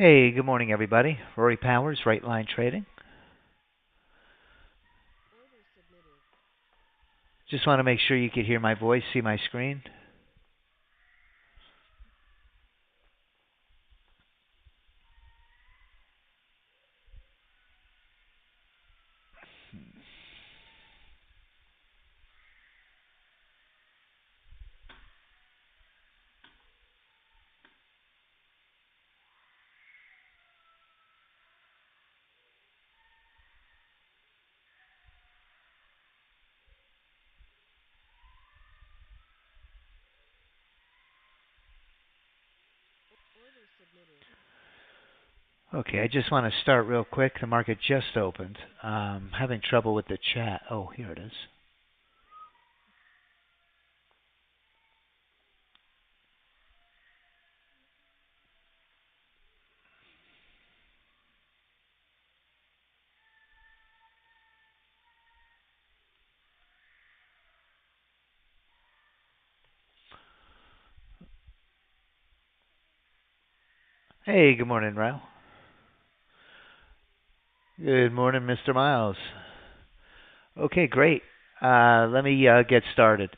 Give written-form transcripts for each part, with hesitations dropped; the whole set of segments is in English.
Hey, good morning, everybody. Rory Powers, Right Line Trading. Just want to make sure you could hear my voice, see my screen. Okay, I just want to start real quick. The market just opened. Having trouble with the chat. Oh, here it is. Hey, good morning, Rao. Good morning, Mr. Miles. Okay, great. Let me get started.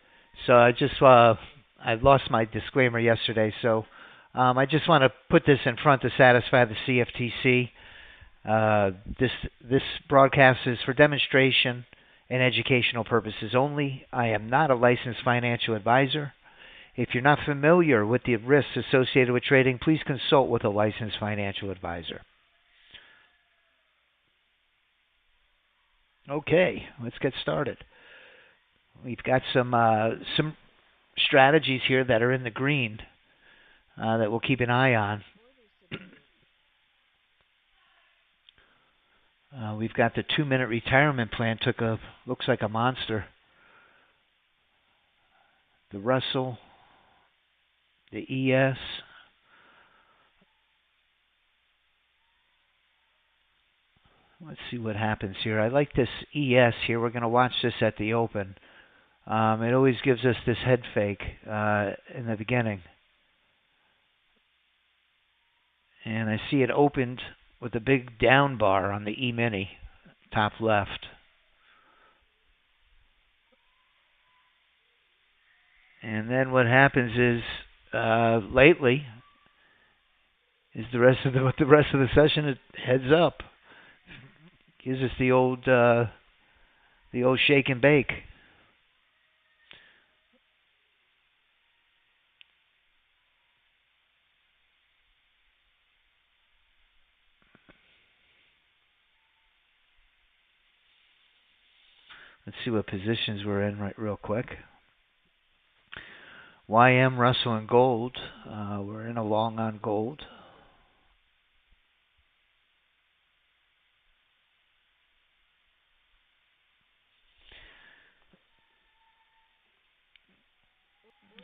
So I lost my disclaimer yesterday, so I just want to put this in front to satisfy the CFTC. This broadcast is for demonstration and educational purposes only. I am not a licensed financial advisor. If you're not familiar with the risks associated with trading, please consult with a licensed financial advisor. Okay, let's get started. We've got some strategies here that are in the green that we'll keep an eye on. We've got the 2-minute retirement plan. Looks like a monster. The Russell, the ES. Let's see what happens here. I like this ES here. We're going to watch this at the open. It always gives us this head fake in the beginning. And I see it opened with a big down bar on the E-mini, top left. And then what happens is, lately, is the rest of the session it heads up. Gives us the old shake and bake. Let's see what positions we're in real quick. YM, Russell, and gold. We're in a long on gold.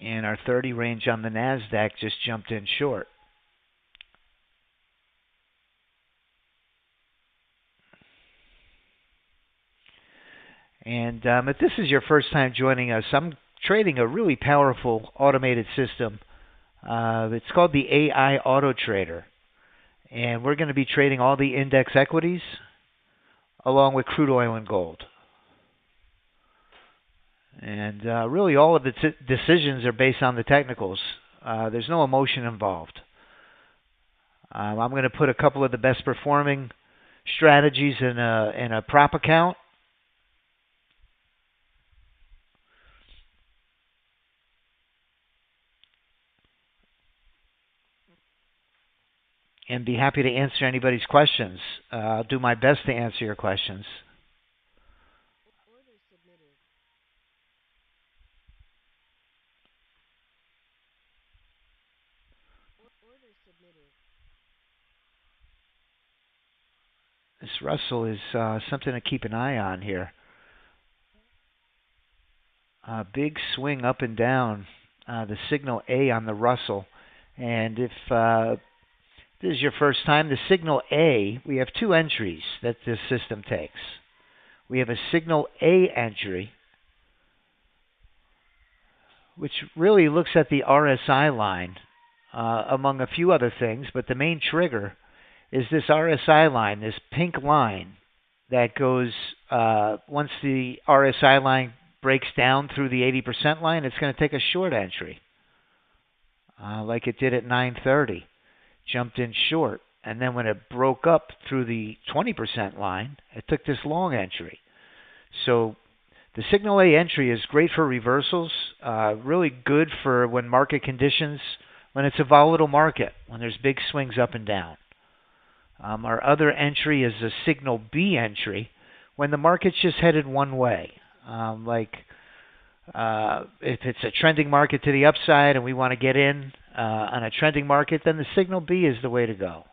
And our 30 range on the NASDAQ just jumped in short. And if this is your first time joining us, I'm trading a really powerful automated system. It's called the AI Auto Trader. And we're going to be trading all the index equities along with crude oil and gold. And really all of the decisions are based on the technicals. There's no emotion involved. I'm going to put a couple of the best performing strategies in a prop account. And be happy to answer anybody's questions. I'll do my best to answer your questions. This Russell is something to keep an eye on here. Big swing up and down. The signal A on the Russell. And if this is your first time, the signal A, we have two entries that this system takes. We have a signal A entry, which really looks at the RSI line, among a few other things, but the main trigger is this RSI line, this pink line that goes, once the RSI line breaks down through the 80% line, it's going to take a short entry, like it did at 9:30. Jumped in short, and then when it broke up through the 20% line, it took this long entry. So the signal A entry is great for reversals, really good for when market conditions, when it's a volatile market, when there's big swings up and down. Our other entry is a signal B entry when the market's just headed one way. If it's a trending market to the upside and we want to get in on a trending market, then the signal B is the way to go.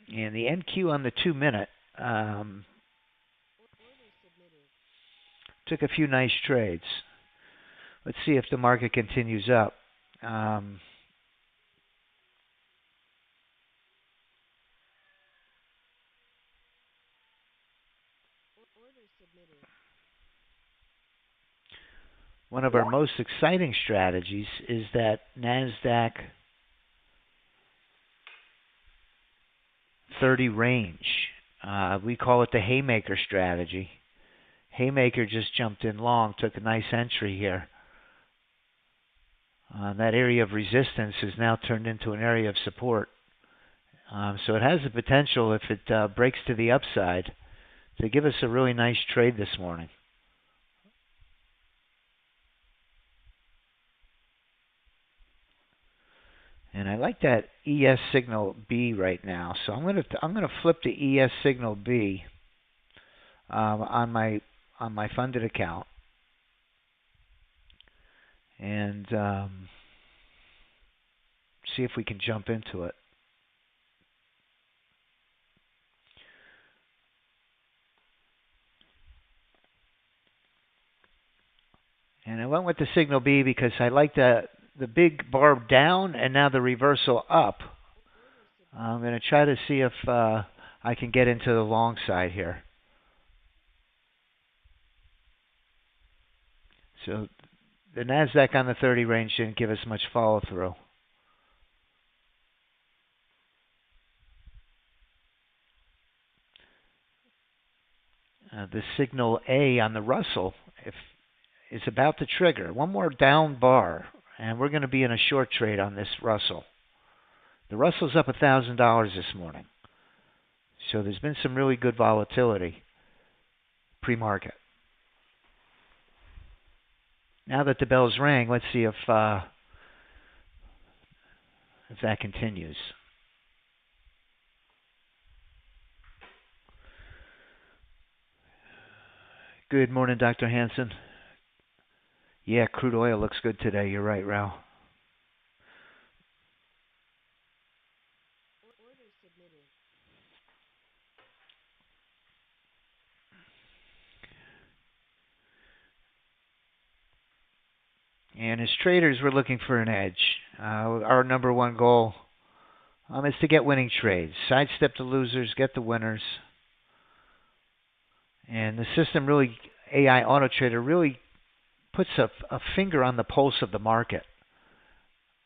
And the NQ on the 2-minute took a few nice trades. Let's see if the market continues up. One of our most exciting strategies is that NASDAQ 30 range. We call it the Haymaker strategy. Haymaker just jumped in long, took a nice entry here. That area of resistance is now turned into an area of support. So it has the potential, if it breaks to the upside, to give us a really nice trade this morning. And I like that ES signal B right now, so I'm gonna flip the ES signal B on my funded account, and see if we can jump into it. And I went with the signal B because I like the big bar down and now the reversal up. I'm going to try to see if I can get into the long side here. So the NASDAQ on the 30 range didn't give us much follow through. The signal A on the Russell is about to trigger. One more down bar, and we're going to be in a short trade on this Russell. The Russell's up $1,000 this morning. So there's been some really good volatility pre-market. Now that the bells rang, let's see if that continues. Good morning, Dr. Hansen. Yeah, crude oil looks good today. You're right, Rao. And as traders, we're looking for an edge. Our number one goal is to get winning trades. Sidestep the losers, get the winners. And the system really, AI Auto Trader, really puts a finger on the pulse of the market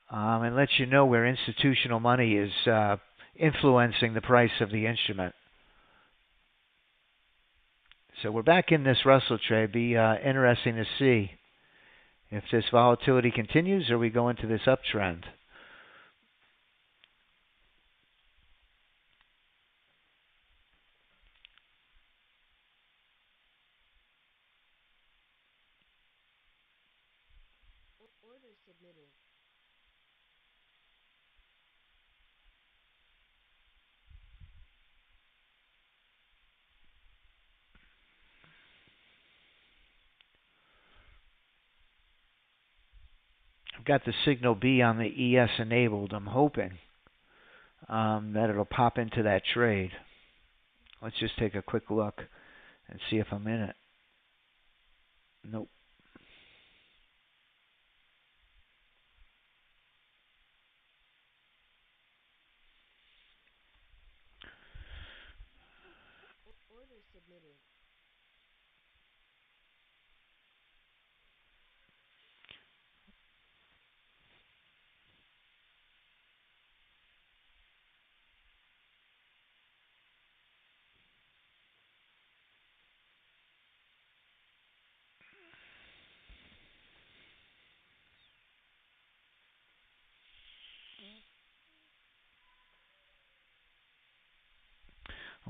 and lets you know where institutional money is influencing the price of the instrument. So we're back in this Russell trade. Be interesting to see if this volatility continues or we go into this uptrend. I've got the signal B on the ES enabled. I'm hoping that it'll pop into that trade. Let's just take a quick look and see if I'm in it. Nope.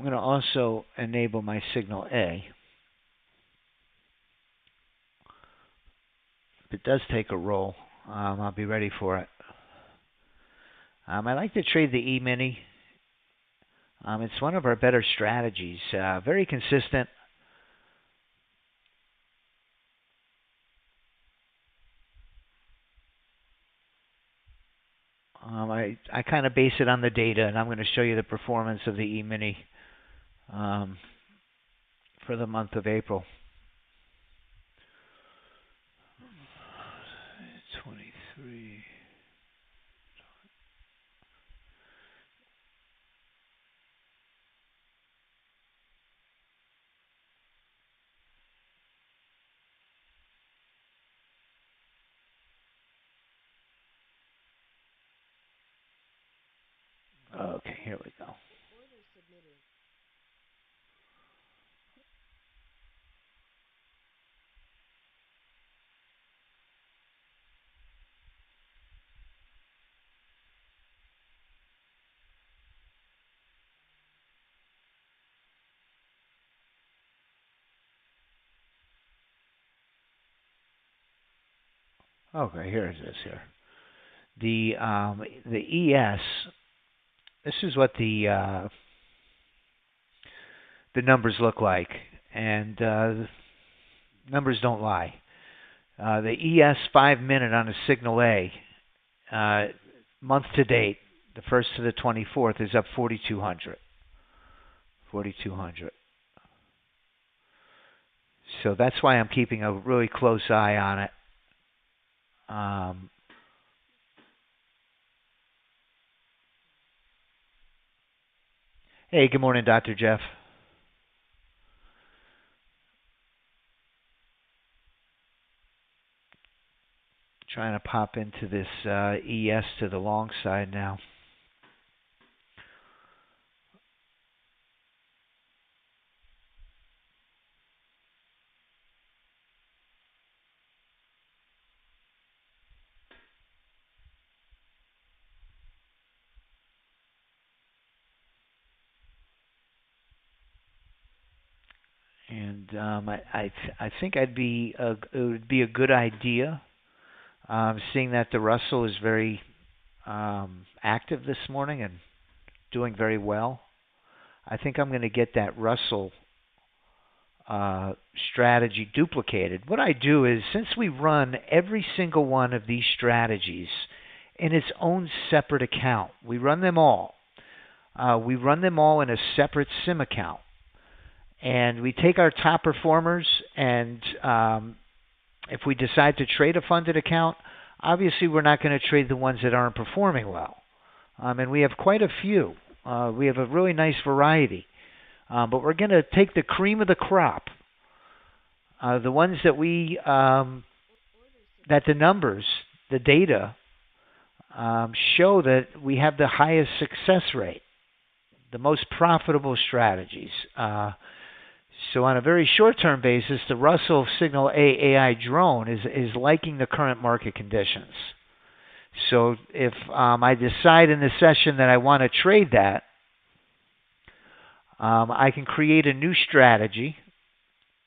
I'm going to also enable my signal A. If it does take a roll, I'll be ready for it. I like to trade the E-mini. It's one of our better strategies. Very consistent. I kind of base it on the data, and I'm going to show you the performance of the E-mini for the month of April. 23. Okay, here we go. Okay, here it is here. The ES, this is what the numbers look like, and numbers don't lie. The ES 5-minute on a signal A, month to date, the 1st to the 24th, is up 4,200. 4,200. So that's why I'm keeping a really close eye on it. Hey, good morning, Dr. Jeff. Trying to pop into this ES to the long side now. And I think it would be a good idea, seeing that the Russell is very active this morning and doing very well. I think I'm going to get that Russell strategy duplicated. What I do is, since we run every single one of these strategies in its own separate account, we run them all. We run them all in a separate SIM account. And we take our top performers, and if we decide to trade a funded account, obviously we're not going to trade the ones that aren't performing well. And we have quite a few. We have a really nice variety. But we're going to take the cream of the crop, the ones that that the numbers, the data, show that we have the highest success rate, the most profitable strategies. So on a very short-term basis, the Russell Signal A AI drone is liking the current market conditions. So if I decide in the session that I want to trade that, I can create a new strategy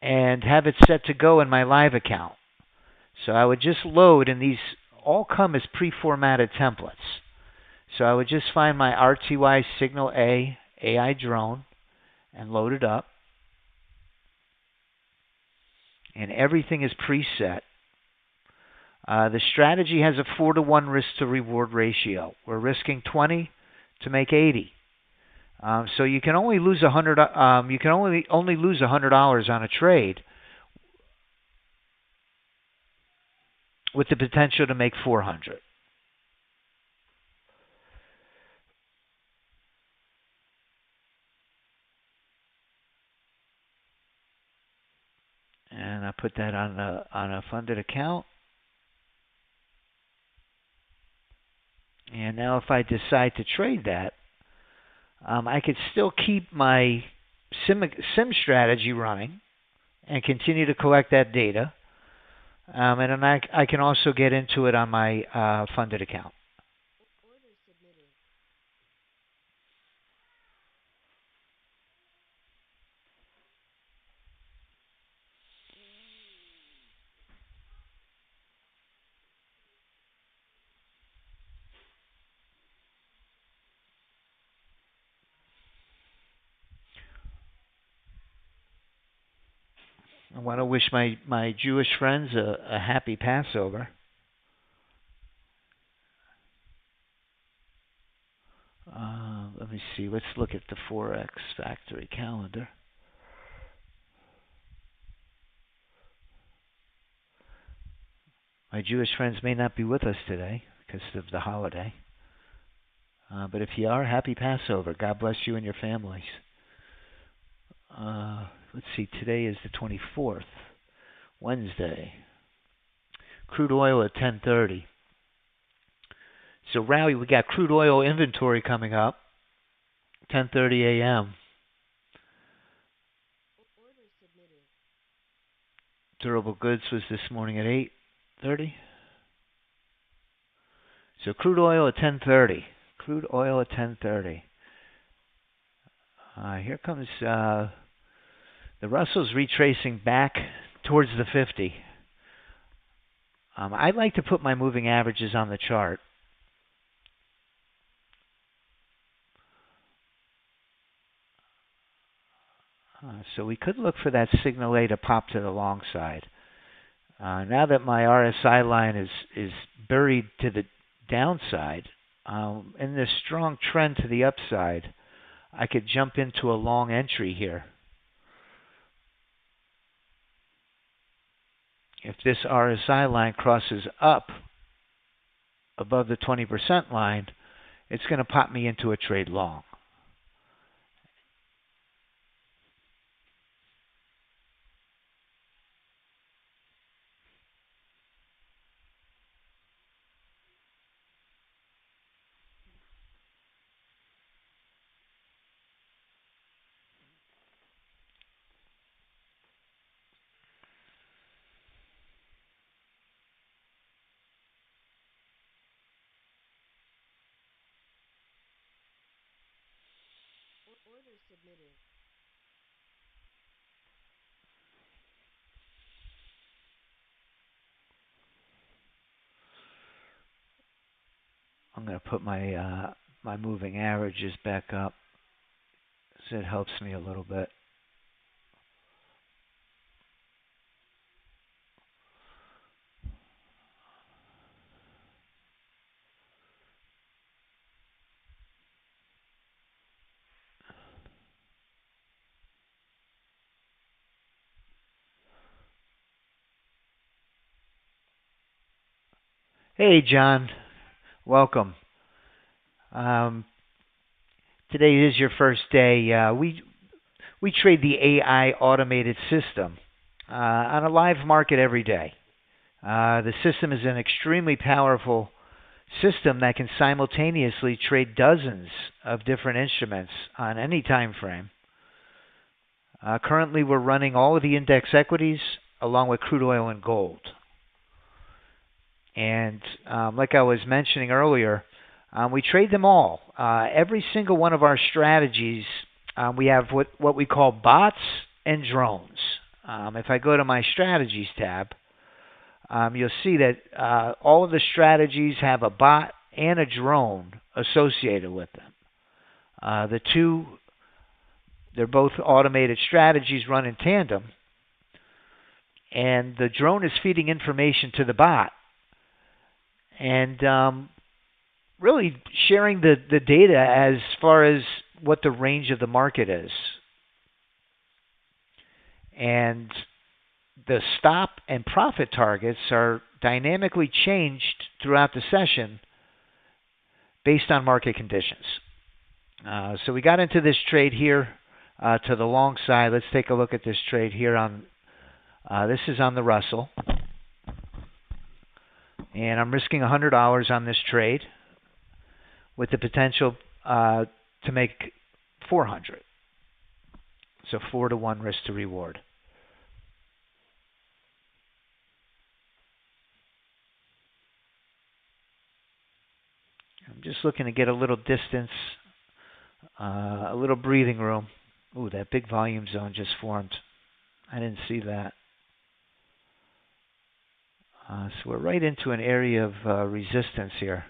and have it set to go in my live account. So I would just load, and these all come as pre-formatted templates. So I would just find my RTY Signal A AI drone and load it up. And everything is preset. The strategy has a 4-to-1 risk to reward ratio. We're risking 20 to make 80. So you can only lose $100. You can only lose $100 on a trade, with the potential to make 400. And I put that on a funded account. And now if I decide to trade that, I could still keep my SIM strategy running and continue to collect that data. And then I can also get into it on my funded account. I want to wish my Jewish friends a happy Passover. Let me see. Let's look at the Forex factory calendar. My Jewish friends may not be with us today because of the holiday. But if you are, happy Passover. God bless you and your families. Let's see. Today is the 24th, Wednesday. Crude oil at 10:30. So, Rowdy, we got crude oil inventory coming up, 10:30 a.m. Durable goods was this morning at 8:30. So, crude oil at 10:30. Crude oil at 10:30. Here comes the Russell's retracing back towards the 50. I'd like to put my moving averages on the chart. So we could look for that signal A to pop to the long side. Now that my RSI line is buried to the downside, in this strong trend to the upside, I could jump into a long entry here. If this RSI line crosses up above the 20% line, it's going to pop me into a trade long. I'm going to put my my moving averages back up so it helps me a little bit. Hey, John. Welcome. Today is your first day. We trade the AI automated system on a live market every day. The system is an extremely powerful system that can simultaneously trade dozens of different instruments on any time frame. Currently, we're running all of the index equities along with crude oil and gold. And like I was mentioning earlier, we trade them all. Every single one of our strategies, we have what we call bots and drones. If I go to my strategies tab, you'll see that all of the strategies have a bot and a drone associated with them. The two, they're both automated strategies run in tandem. And the drone is feeding information to the bot. And really sharing the data as far as what the range of the market is. And the stop and profit targets are dynamically changed throughout the session based on market conditions. So we got into this trade here to the long side. Let's take a look at this trade here on, this is on the Russell. And I'm risking $100 on this trade with the potential to make 400. So 4-to-1 risk to reward. I'm just looking to get a little distance, a little breathing room. Ooh, that big volume zone just formed. I didn't see that. So we're right into an area of resistance here.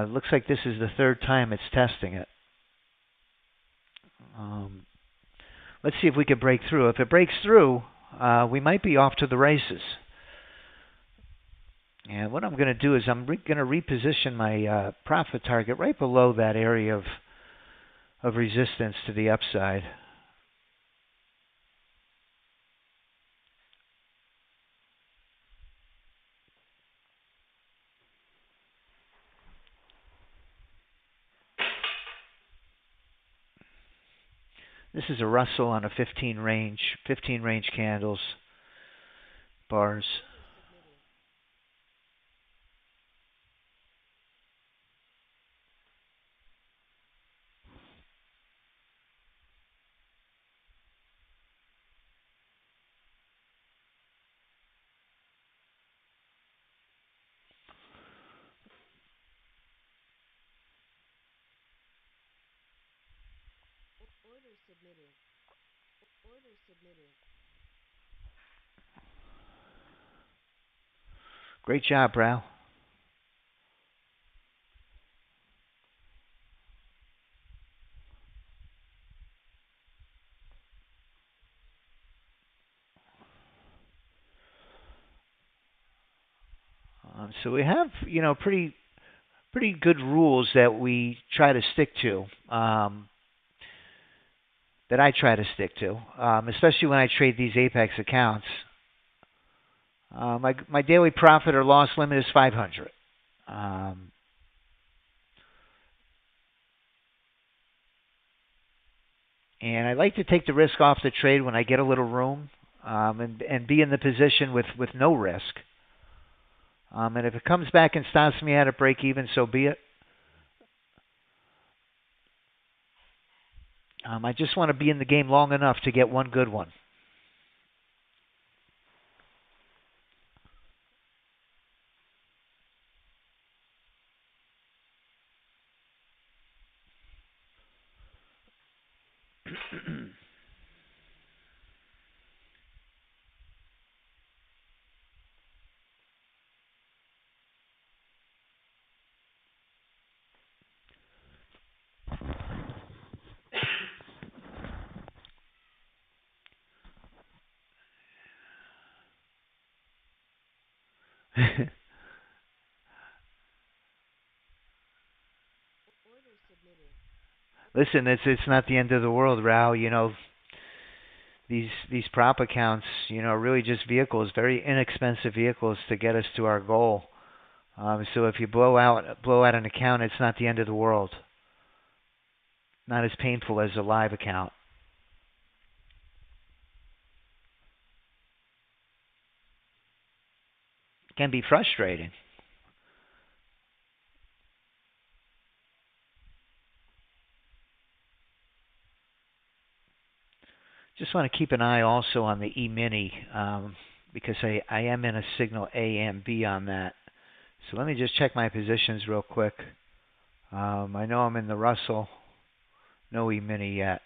Looks like this is the third time it's testing it. Let's see if we can break through. If it breaks through, we might be off to the races. And what I'm going to do is I'm going to reposition my profit target right below that area of resistance to the upside. This is a Russell on a 15 range candles, bars. Great job, Brow. So we have, pretty good rules that we try to stick to. That I try to stick to, especially when I trade these Apex accounts. My daily profit or loss limit is 500. And I like to take the risk off the trade when I get a little room, and be in the position with no risk. And if it comes back and stops me at a break even, so be it. I just want to be in the game long enough to get one good one. Listen, it's not the end of the world, Rao. These prop accounts, are really just vehicles, very inexpensive vehicles to get us to our goal. So if you blow out an account, it's not the end of the world. Not as painful as a live account. It can be frustrating. Just want to keep an eye also on the E-mini, because I am in a signal A and B on that. So let me just check my positions real quick. I know I'm in the Russell. No E-mini yet.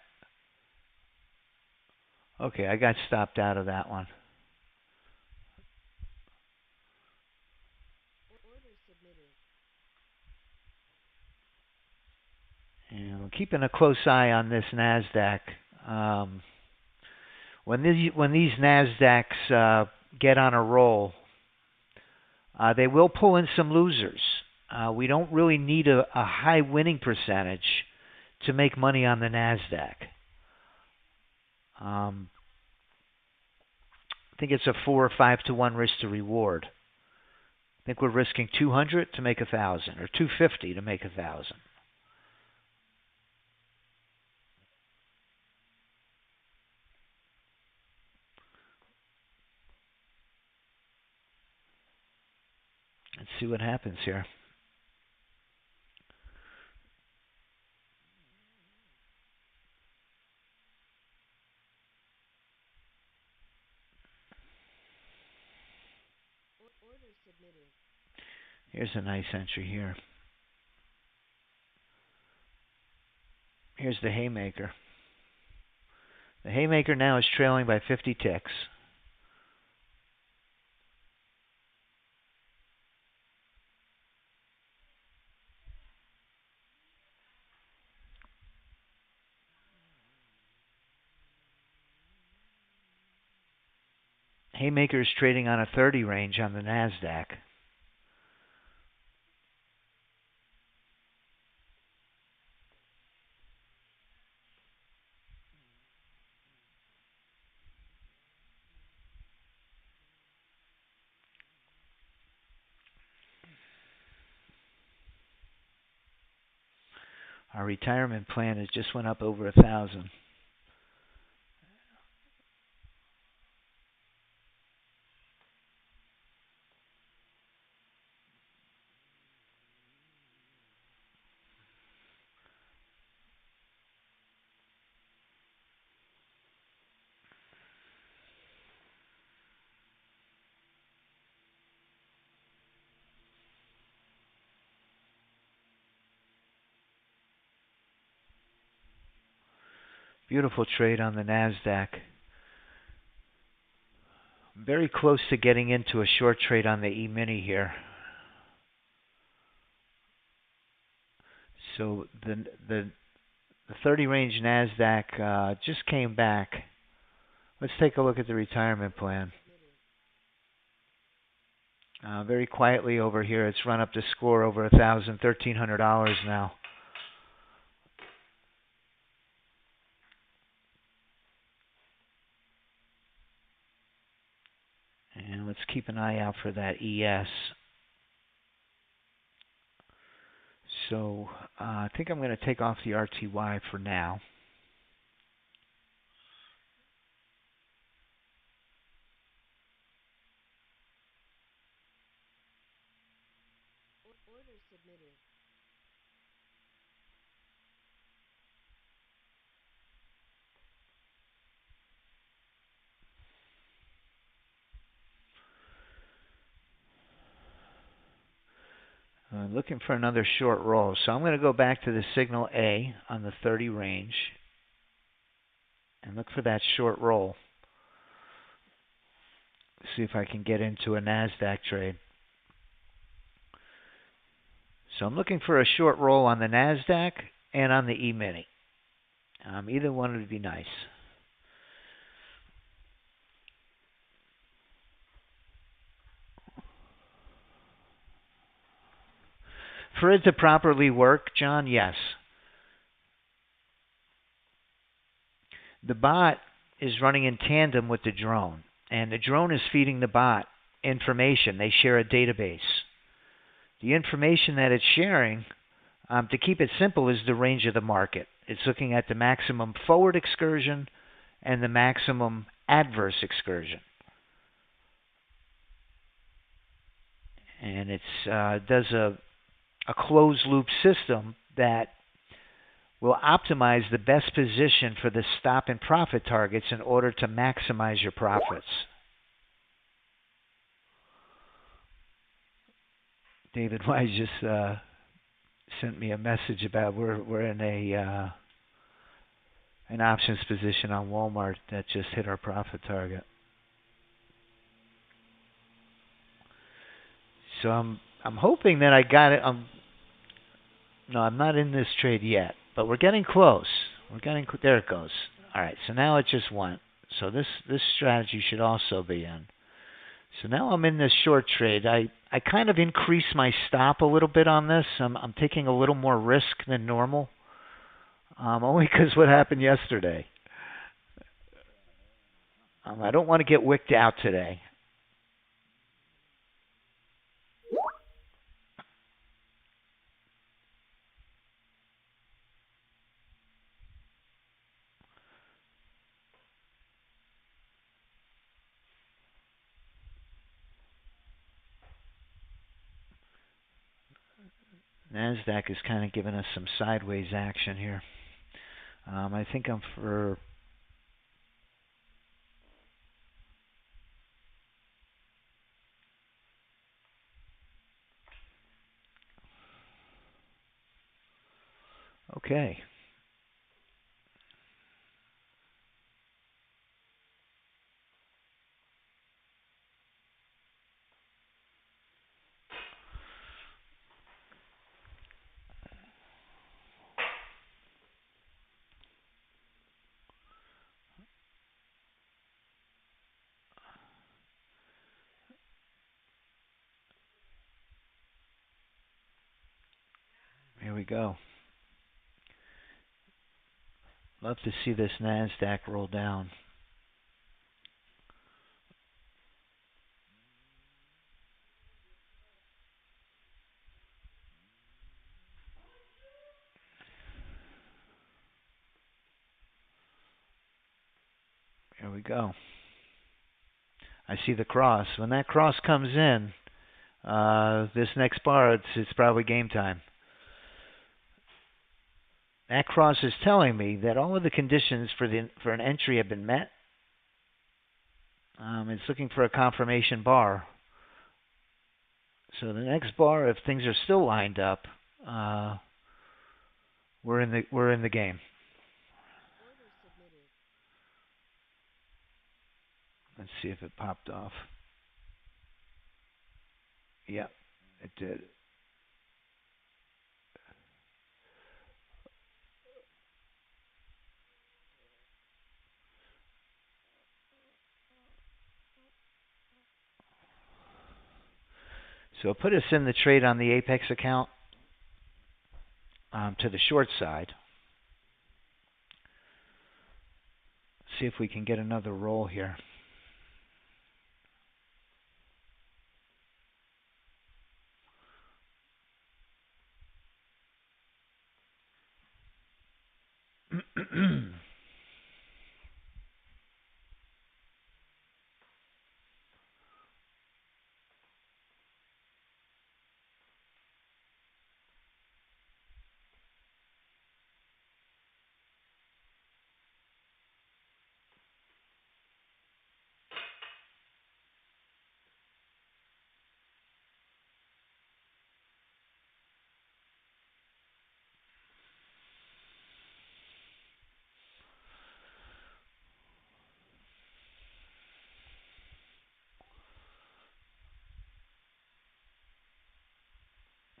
Okay, I got stopped out of that one. And I'm keeping a close eye on this NASDAQ. When these NASDAQs get on a roll, they will pull in some losers. We don't really need a high winning percentage to make money on the NASDAQ. I think it's a 4 or 5 to 1 risk to reward. I think we're risking 200 to make 1,000, or 250 to make 1,000. Let's see what happens here. Here's a nice entry here. Here's the haymaker. The haymaker now is trailing by 50 ticks. Haymaker's trading on a 30 range on the NASDAQ. Our retirement plan has just went up over 1,000. Beautiful trade on the NASDAQ. Very close to getting into a short trade on the E-mini here. So the 30 range NASDAQ just came back. Let's take a look at the retirement plan. Very quietly over here, it's run up to score over $1,000, $1,300 now. And let's keep an eye out for that ES. So I think I'm going to take off the RTY for now. Order submitted. Looking for another short roll. So I'm going to go back to the signal A on the 30 range and look for that short roll. See if I can get into a NASDAQ trade. So I'm looking for a short roll on the NASDAQ and on the E-mini. Either one would be nice. For it to properly work, John, yes. The bot is running in tandem with the drone, and the drone is feeding the bot information. They share a database. The information that it's sharing, to keep it simple, is the range of the market. It's looking at the maximum forward excursion and the maximum adverse excursion. And it does a closed loop system that will optimize the best position for the stop and profit targets in order to maximize your profits. David Wise just sent me a message about we're in an options position on Walmart that just hit our profit target. So I'm hoping that I got it. No, I'm not in this trade yet, but we're getting close. There it goes. All right, so now it just went. So this strategy should also be in. So now I'm in this short trade. I kind of increased my stop a little bit on this. I'm taking a little more risk than normal, only because what happened yesterday. I don't want to get wicked out today. NASDAQ is kind of giving us some sideways action here. I think I'm for... Okay. we go. Love to see this NASDAQ roll down. Here we go. I see the cross. When that cross comes in, this next bar, it's probably game time. That cross is telling me that all of the conditions for an entry have been met. It's looking for a confirmation bar. So the next bar, if things are still lined up, we're in the game. Let's see if it popped off. Yep, it did. So put us in the trade on the Apex account to the short side. See if we can get another roll here.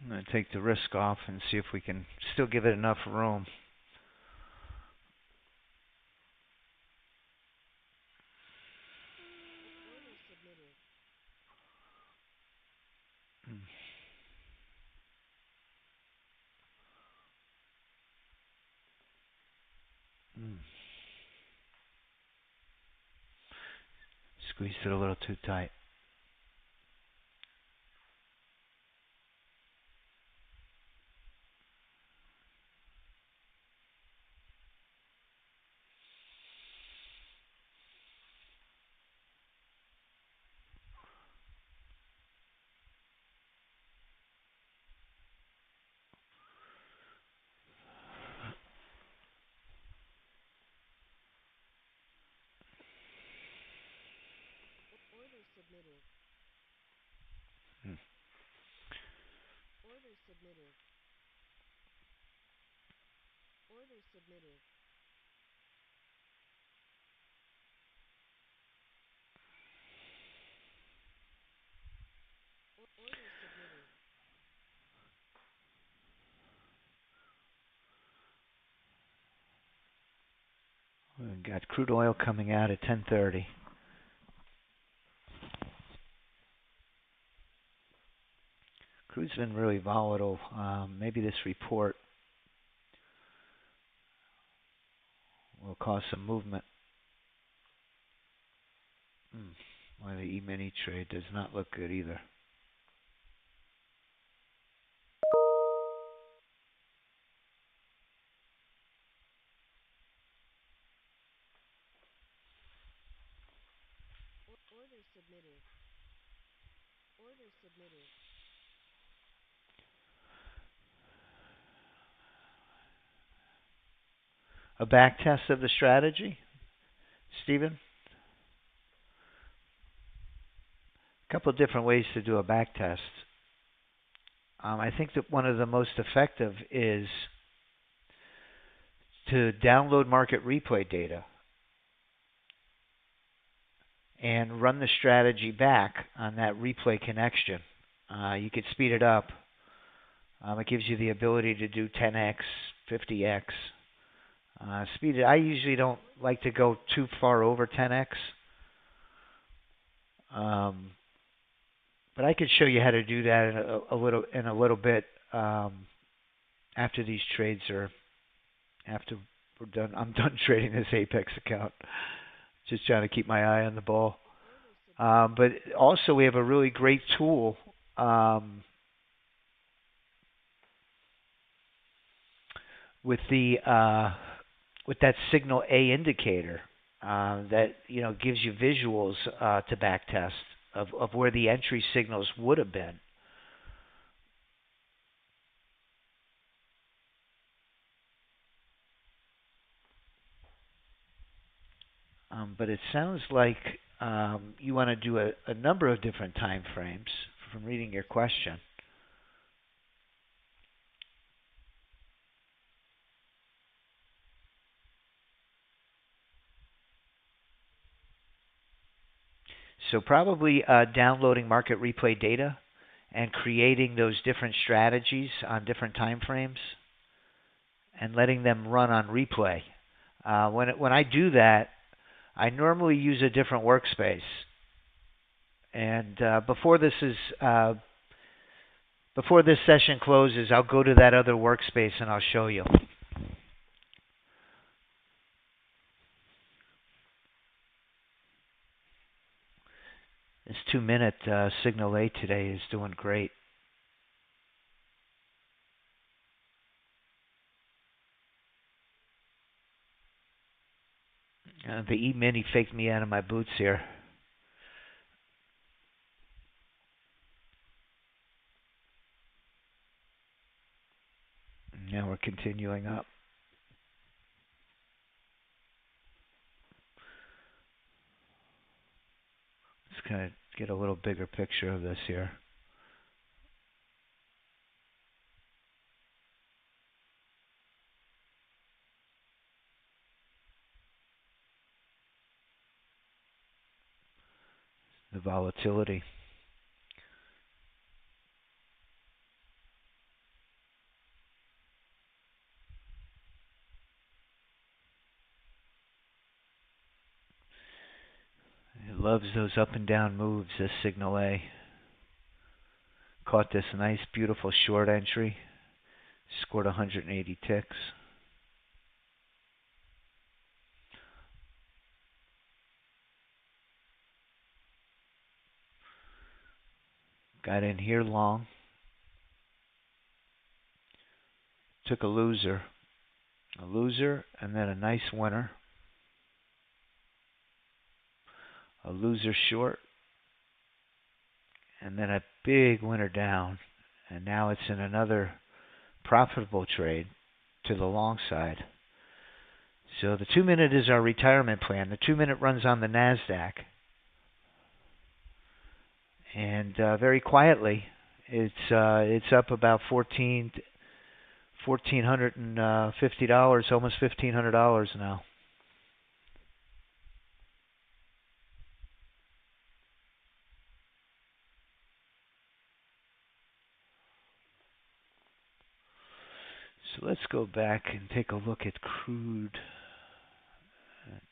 I'm going to take the risk off and see if we can still give it enough room. Squeezed it a little too tight. We've got crude oil coming out at 10:30. Crude's been really volatile. Maybe this report will cause some movement. Why the E-mini trade does not look good either. A back test of the strategy, Stephen? A couple of different ways to do a back test. I think that one of the most effective is to download market replay data and run the strategy back on that replay connection. You could speed it up. It gives you the ability to do 10x, 50x. Speed it. I usually don't like to go too far over 10x. But I could show you how to do that in a little bit. after these trades are after we're done. I'm done trading this Apex account. Just trying to keep my eye on the ball. But also we have a really great tool with that signal A indicator that gives you visuals to backtest of where the entry signals would have been. But it sounds like you want to do a number of different time frames from reading your question. So probably downloading market replay data and creating those different strategies on different time frames and letting them run on replay. When I do that, I normally use a different workspace. And before this session closes, I'll go to that other workspace and I'll show you. This 2-minute signal A today is doing great. The E-mini faked me out of my boots here. Now we're continuing up. Let's kind of get a little bigger picture of this here. The volatility. It loves those up and down moves, this signal A. Caught this nice, beautiful short entry. Scored 180 ticks. Got in here long. Took a loser, and then a nice winner. A loser short, and then a big winner down. And now it's in another profitable trade to the long side. So the 2-minute is our retirement plan. The 2-minute runs on the NASDAQ. And very quietly, it's up about $1,450, almost $1,500 now. So let's go back and take a look at crude at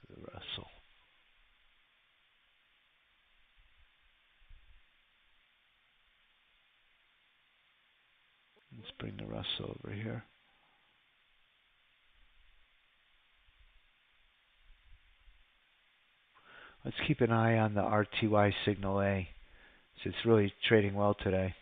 the Russell. Let's bring the Russell over here. Let's keep an eye on the RTY signal A. So it's really trading well today.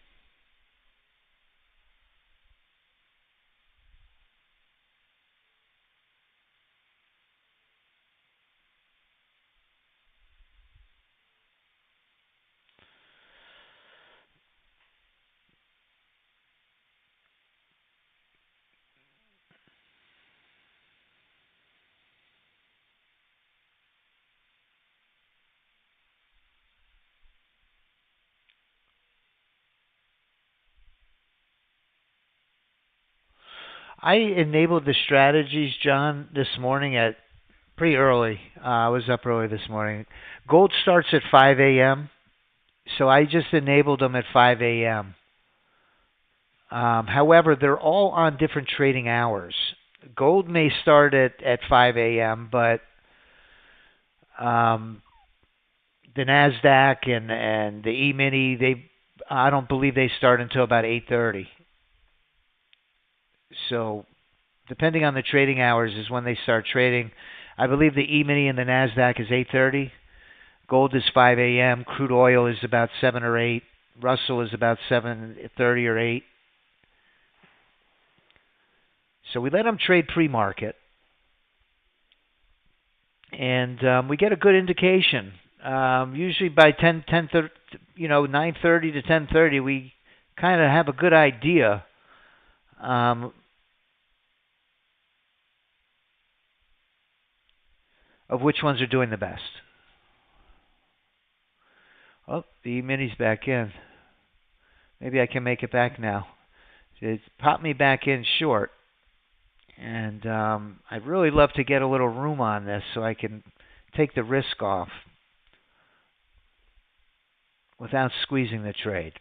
I enabled the strategies, John, this morning at pretty early. I was up early this morning. Gold starts at 5 a.m., so I just enabled them at 5 a.m. However, they're all on different trading hours. Gold may start at 5 a.m., but the NASDAQ and the E-mini, I don't believe they start until about 8:30. So depending on the trading hours is when they start trading. I believe the E-mini and the NASDAQ is 8:30. Gold is 5 a.m. Crude oil is about 7 or 8. Russell is about 7:30 or 8. So we let them trade pre-market, and we get a good indication. Usually by 9:30 to 10:30, we kind of have a good idea of which ones are doing the best. Oh, the E-mini's back in. Maybe I can make it back now. It's popped me back in short. And I'd really love to get a little room on this so I can take the risk off without squeezing the trade.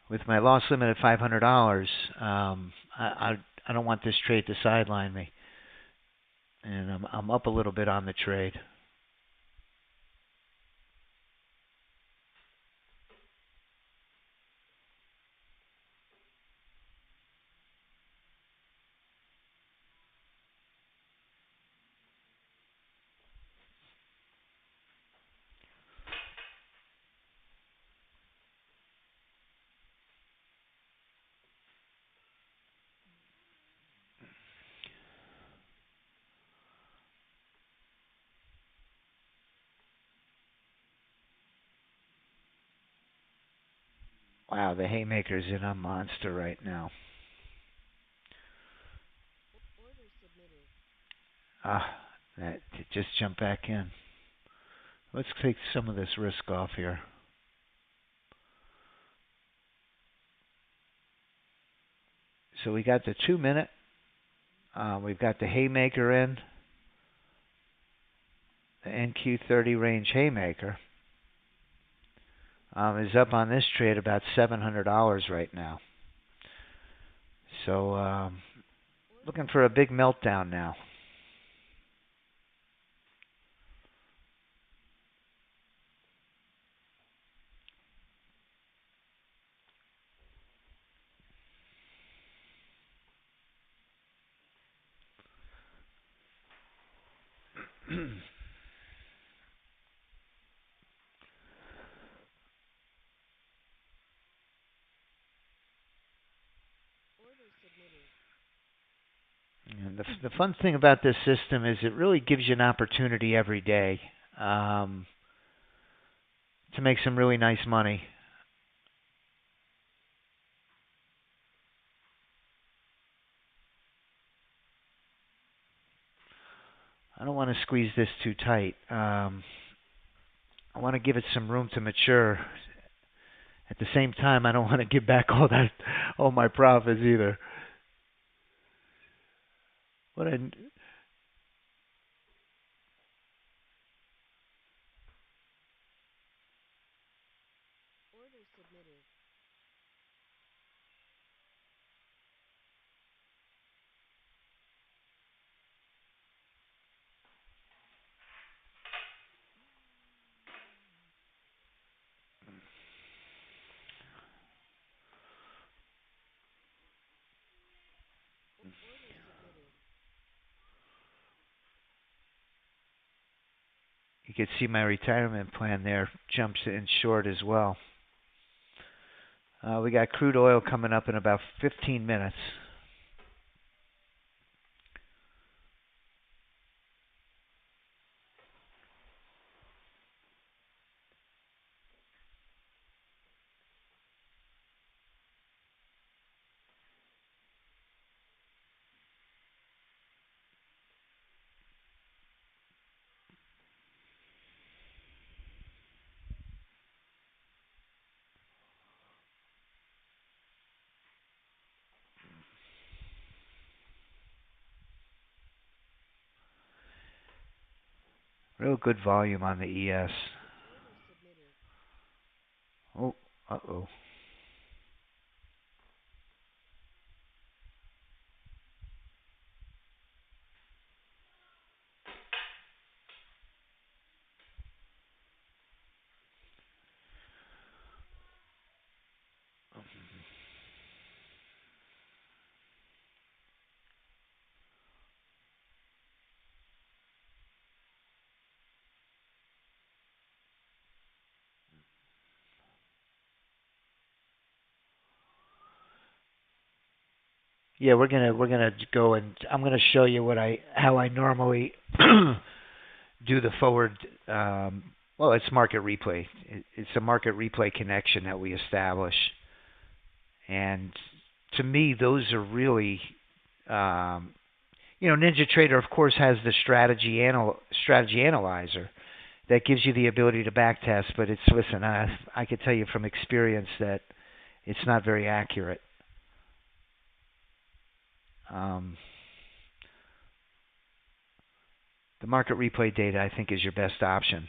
With my loss limit at $500, I don't want this trade to sideline me, and I'm up a little bit on the trade. Wow, the haymaker's in a monster right now. That just jumped back in. Let's take some of this risk off here. So we got the 2-minute. We've got the haymaker in. The NQ30 range haymaker is up on this trade about $700 right now. So looking for a big meltdown now. And the fun thing about this system is it really gives you an opportunity every day to make some really nice money. I don't want to squeeze this too tight. I want to give it some room to mature. At the same time, I don't want to give back all my profits either. What I You can see my retirement plan there jumps in short as well. We got crude oil coming up in about 15 minutes. Real good volume on the ES. Oh, uh-oh. Yeah, we're gonna go, and I'm gonna show you how I normally do the forward. Well, it's market replay. It's a market replay connection that we establish, and to me, those are really, NinjaTrader, of course, has the strategy analyzer that gives you the ability to backtest. But listen, I could tell you from experience that it's not very accurate. The market replay data, I think, is your best option.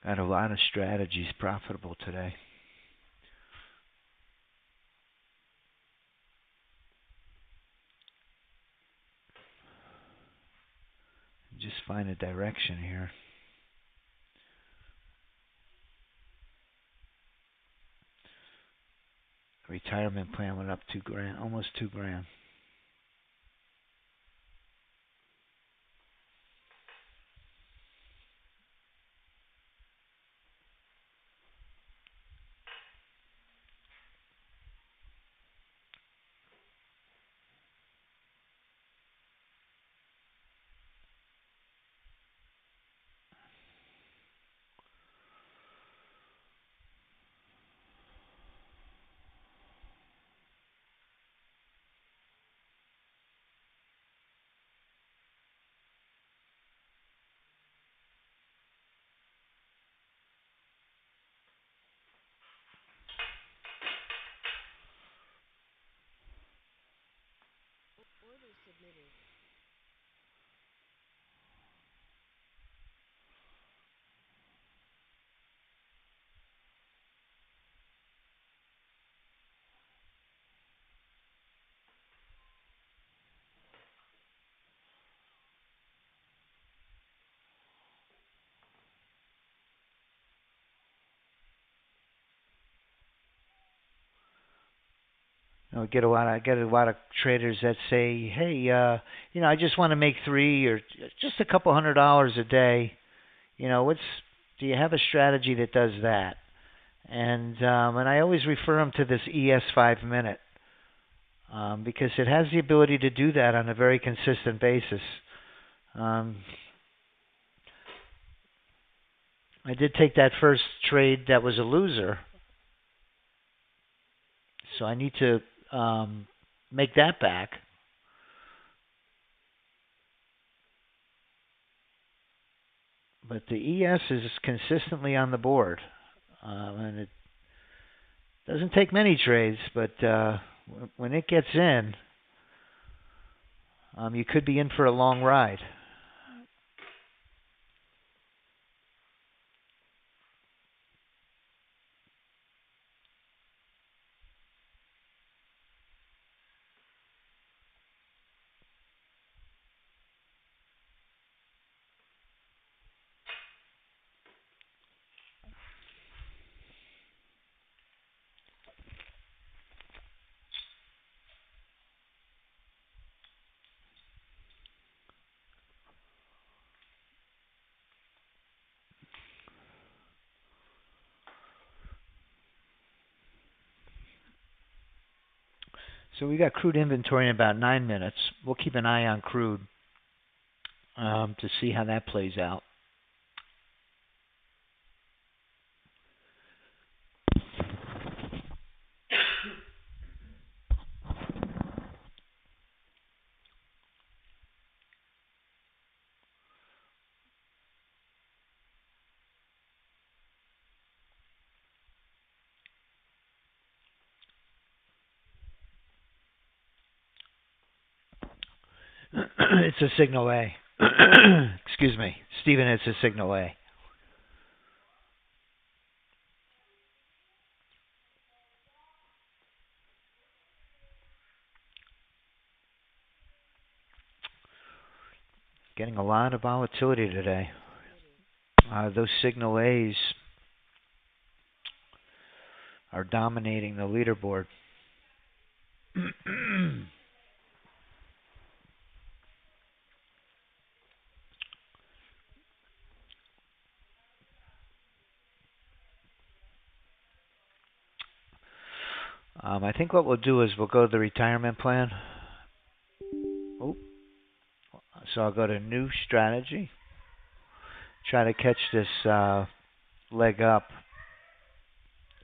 Got a lot of strategies profitable today. Just find a direction here. Retirement plan went up $2,000, almost $2,000. I get a lot of traders that say, "Hey, I just want to make $3 or just a couple $100 a day. Do you have a strategy that does that?" And I always refer them to this ES 5-minute because it has the ability to do that on a very consistent basis. I did take that first trade that was a loser, so I need to make that back. But the ES is consistently on the board, and it doesn't take many trades, but when it gets in, you could be in for a long ride. So we got crude inventory in about 9 minutes. We'll keep an eye on crude to see how that plays out. It's a signal A. Excuse me. Stephen, it's a signal A. Getting a lot of volatility today. Those signal A's are dominating the leaderboard. I think what we'll do is we'll go to the retirement plan. Oh, so I'll go to new strategy. Try to catch this leg up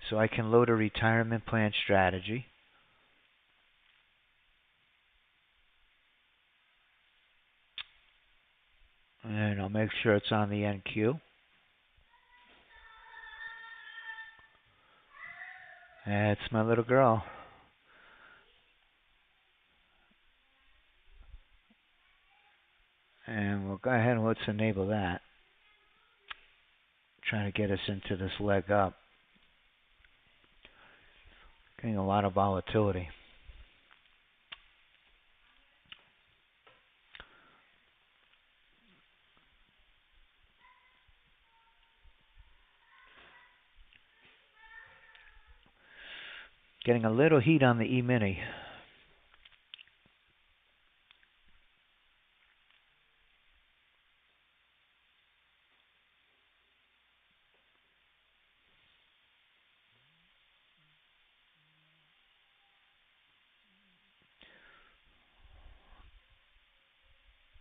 so I can load a retirement plan strategy. And I'll make sure it's on the NQ. That's my little girl. And we'll go ahead and let's enable that. Trying to get us into this leg up. Getting a lot of volatility. Getting a little heat on the E-mini.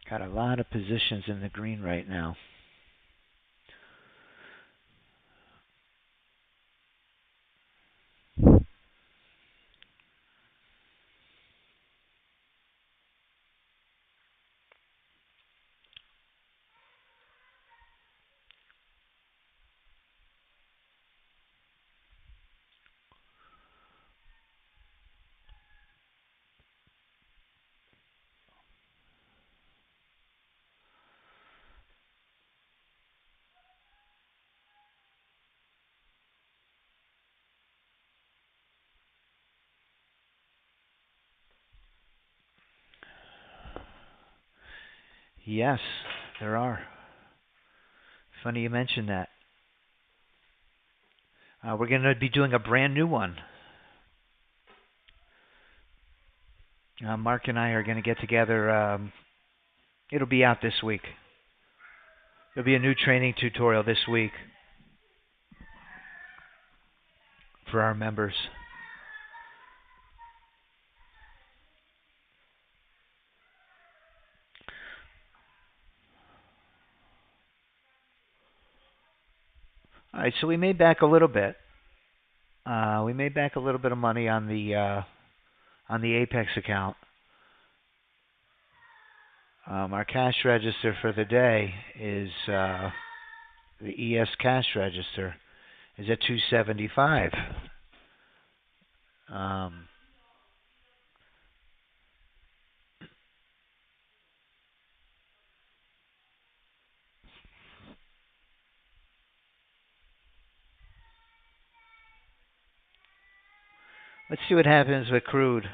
Got a lot of positions in the green right now. Yes, there are. Funny you mentioned that. We're going to be doing a brand new one. Mark and I are going to get together. It'll be out this week. There'll be a new training tutorial this week for our members. All right, so we made back a little bit. We made back a little bit of money on the Apex account. Our cash register for the day is the ES cash register is at 275. Let's see what happens with crude.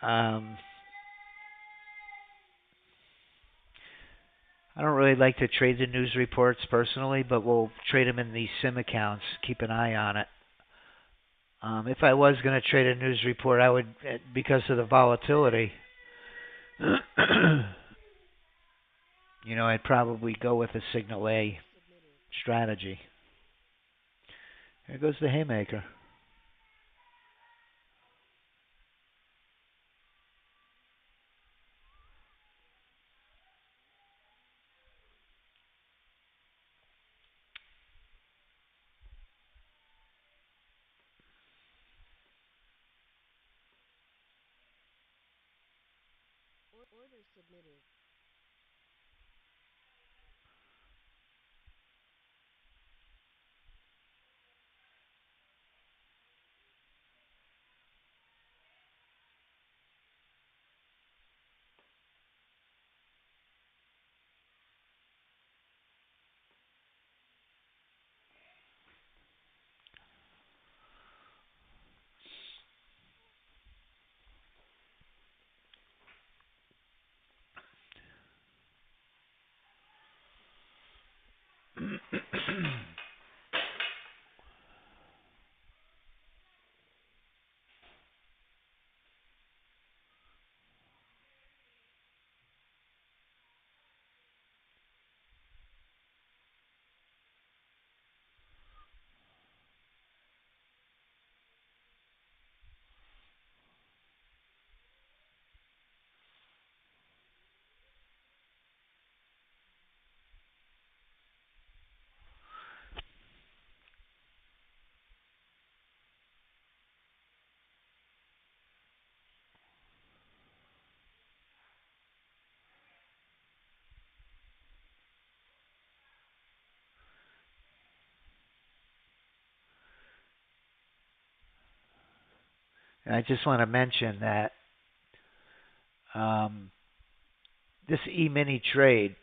I don't really like to trade the news reports personally, but we'll trade them in these SIM accounts. Keep an eye on it. If I was going to trade a news report, I would, because of the volatility, I'd probably go with a signal A strategy. There goes the haymaker. And I just want to mention that um, this E-mini trade,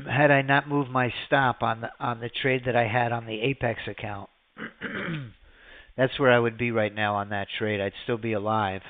had I not moved my stop on the trade that I had on the Apex account, that's where I would be right now on that trade. I'd still be alive.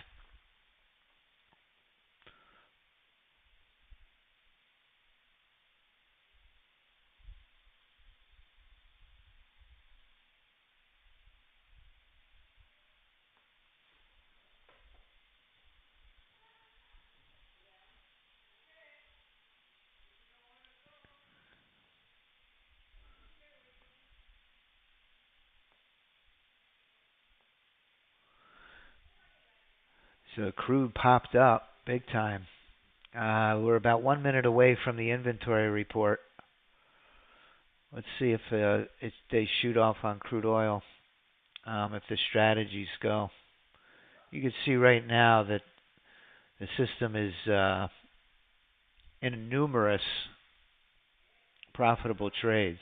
So crude popped up big time. We're about 1 minute away from the inventory report. Let's see if they shoot off on crude oil, if the strategies go. You can see right now that the system is in numerous profitable trades.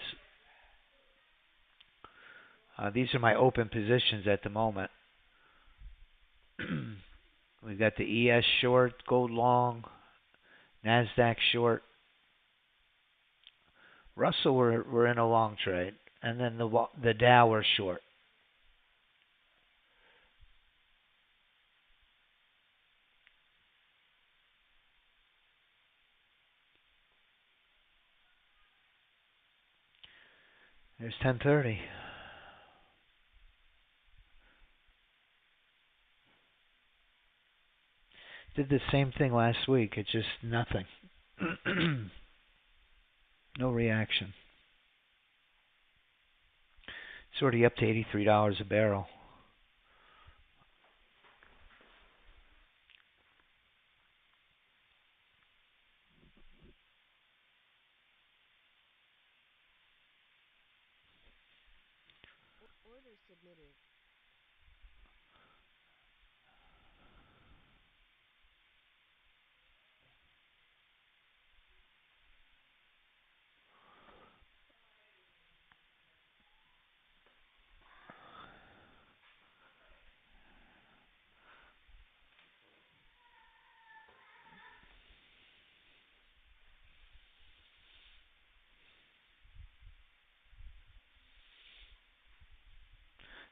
These are my open positions at the moment. We've got the ES short, gold long, NASDAQ short. Russell, we're in a long trade. And then the Dow, we're short. There's 10:30. Did the same thing last week. It's just nothing. No reaction. It's already up to $83 a barrel.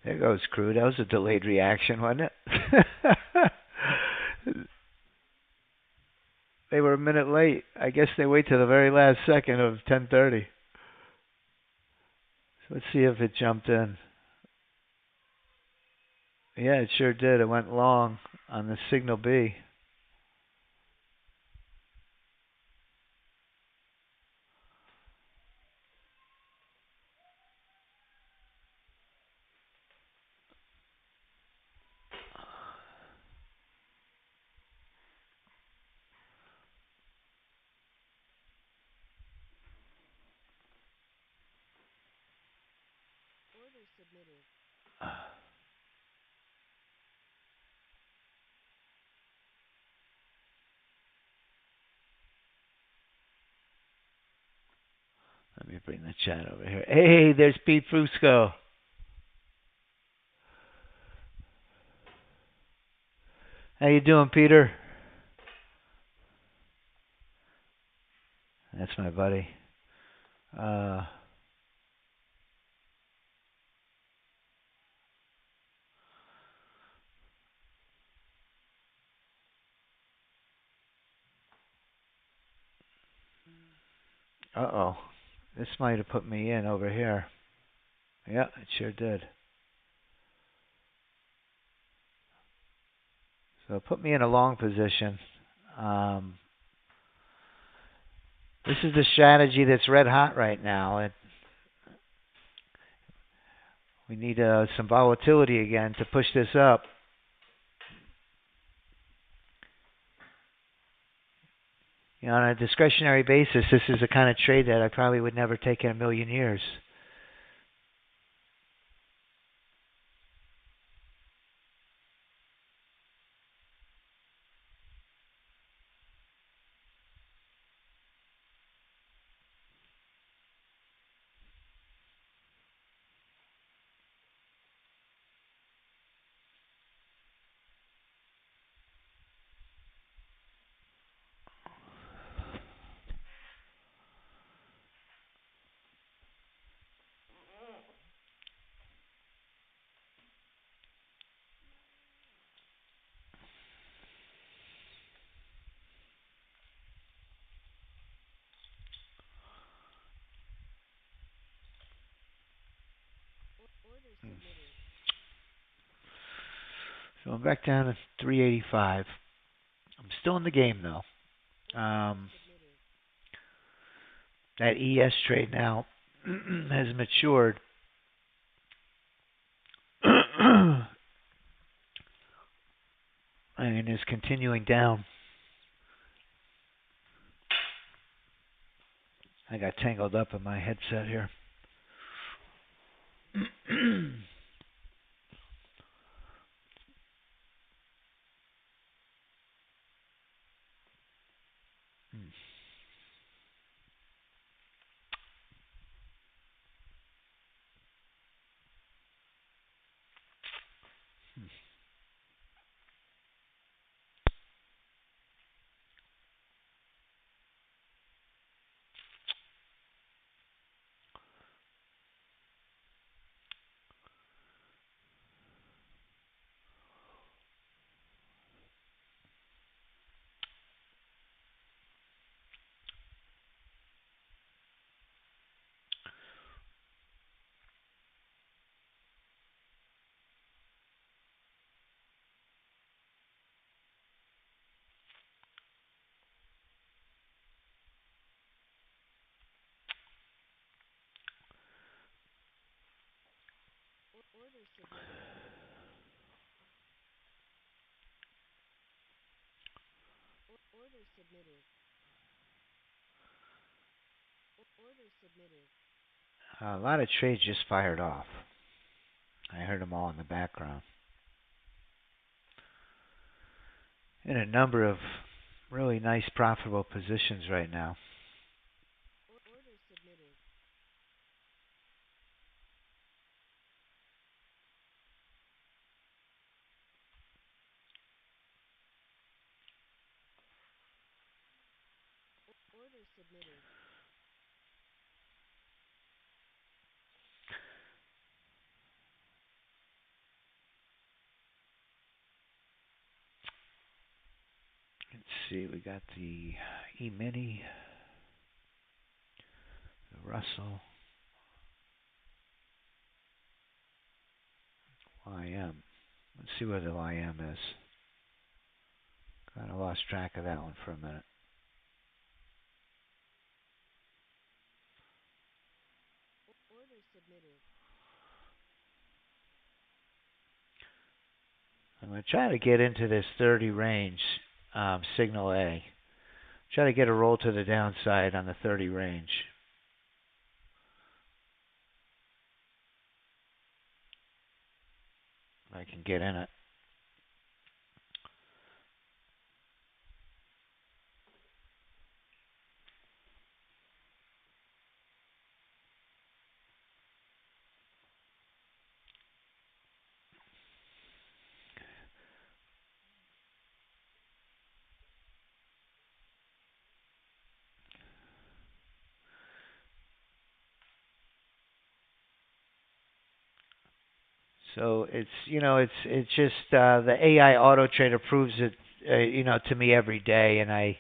There goes crude. That was a delayed reaction, wasn't it? They were a minute late. I guess they wait to the very last second of 10:30. So let's see if it jumped in. Yeah, it sure did. It went long on the signal B. bring the chat over here. Hey, there's Pete Fusco. How you doing, Peter? That's my buddy. Uh-oh. This might have put me in over here. Yeah, it sure did. So it put me in a long position. This is the strategy that's red hot right now. We need some volatility again to push this up. You know, on a discretionary basis, this is the kind of trade that I probably would never take in a million years. So I'm back down to 385. I'm still in the game, though. That ES trade now has matured. And is continuing down. I got tangled up in my headset here. A lot of trades just fired off. I heard them all in the background. In a number of really nice profitable positions right now. Let's see, we got the E-mini, the Russell, YM. Let's see where the YM is. Kind of lost track of that one for a minute. I'm going to try to get into this 30 range, signal A. Try to get a roll to the downside on the 30 range. I can get in it. So it's just the AI auto trader proves it to me every day, and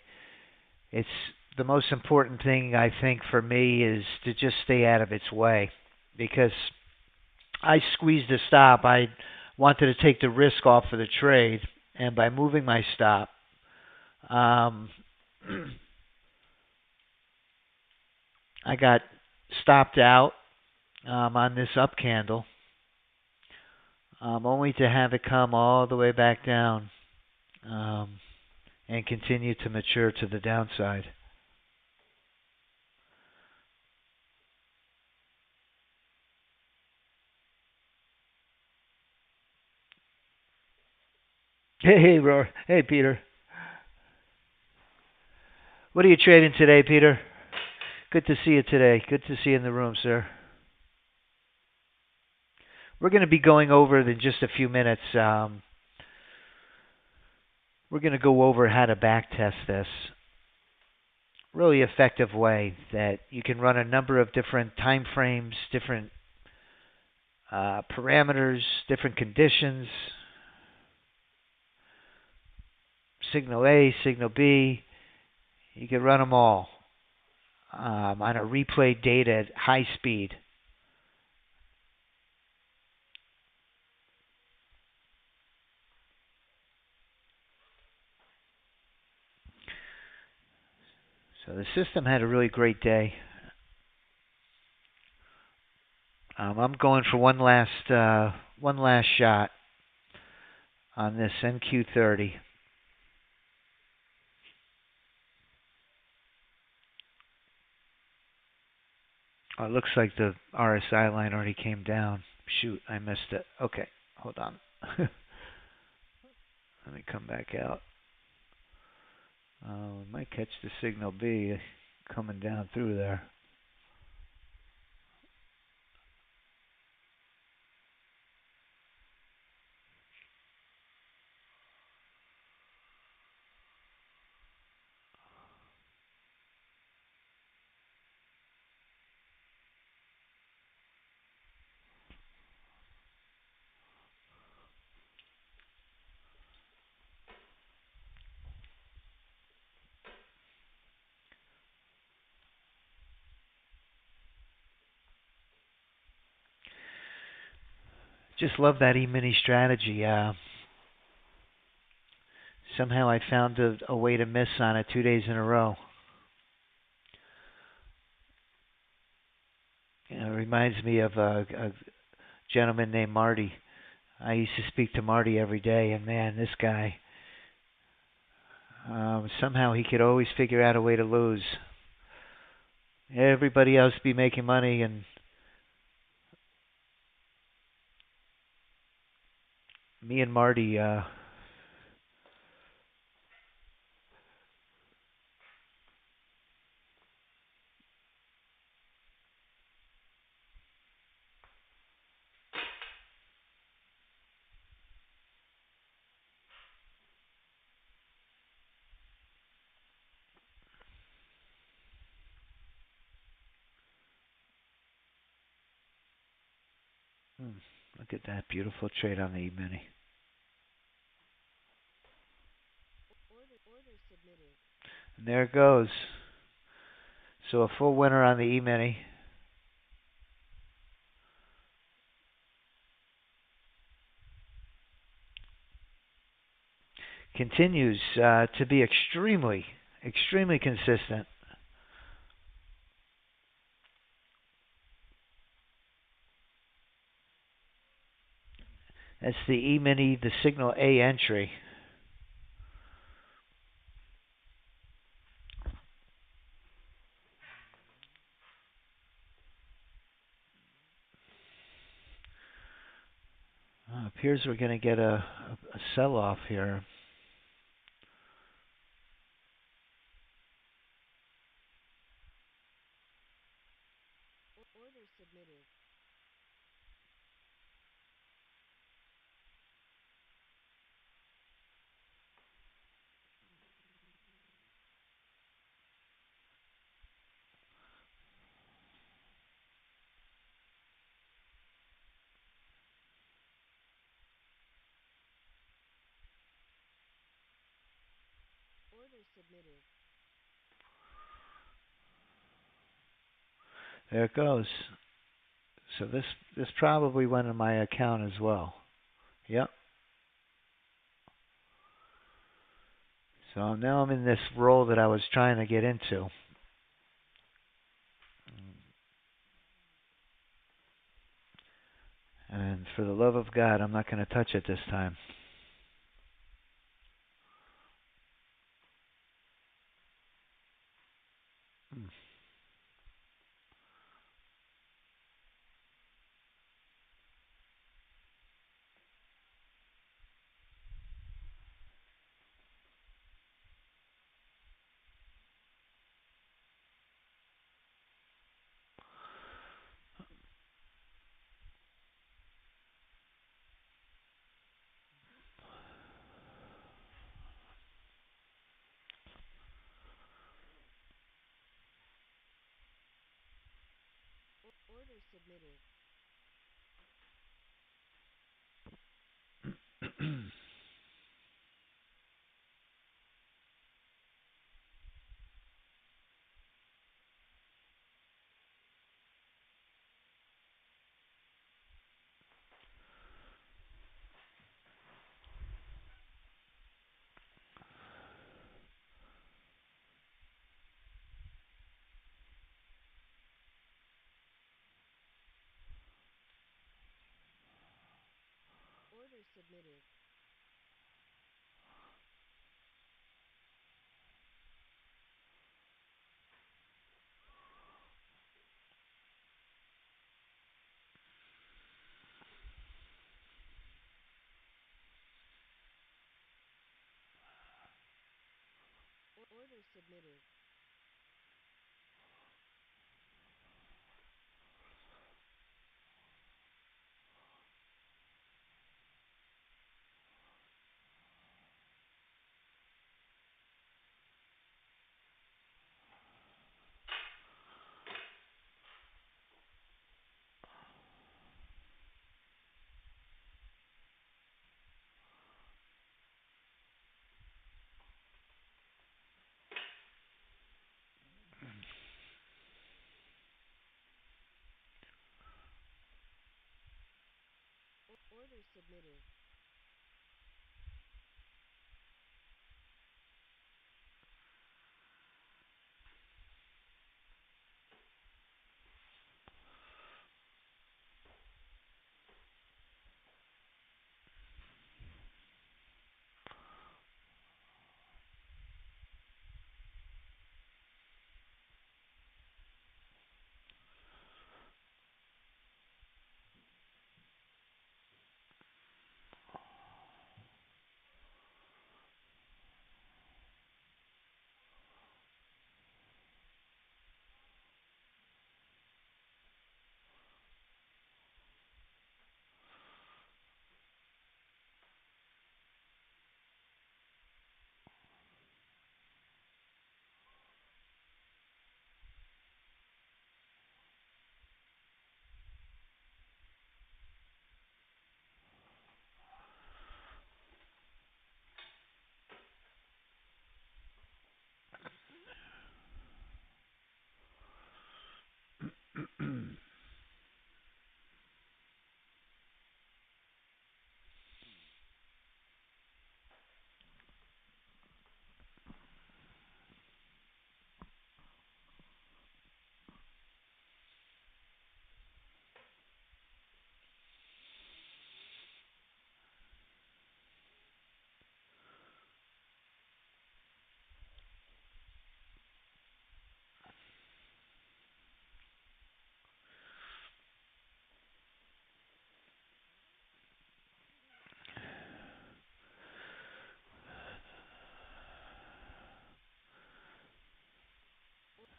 it's the most important thing I think for me is to just stay out of its way, because I squeezed a stop. I wanted to take the risk off of the trade, and by moving my stop, um, I got stopped out on this up candle, only to have it come all the way back down um, and continue to mature to the downside. Hey, Roar. Hey, Peter. What are you trading today, Peter? Good to see you today. Good to see you in the room, sir. We're going to be going over in just a few minutes. We're going to go over how to backtest this. Really effective way that you can run a number of different time frames, different parameters, different conditions. Signal A, signal B. You can run them all on a replay data at high speed. So the system had a really great day. I'm going for one last shot on this NQ30. Oh, it looks like the RSI line already came down. Shoot, I missed it. Okay, hold on. Let me come back out. We might catch the signal B coming down through there. Just love that E-mini strategy. Somehow I found a way to miss on it 2 days in a row. It reminds me of a gentleman named Marty. I used to speak to Marty every day, and man, this guy, somehow he could always figure out a way to lose. Everybody else be making money, and me and Marty, look at that beautiful trade on the E-mini. And there it goes. So a full winner on the E-mini. Continues to be extremely consistent. That's the E-mini, the signal A entry. Appears we're going to get a sell-off here. There it goes. So this probably went in my account as well. Yep. So now I'm in this role that I was trying to get into. And for the love of God, I'm not going to touch it this time.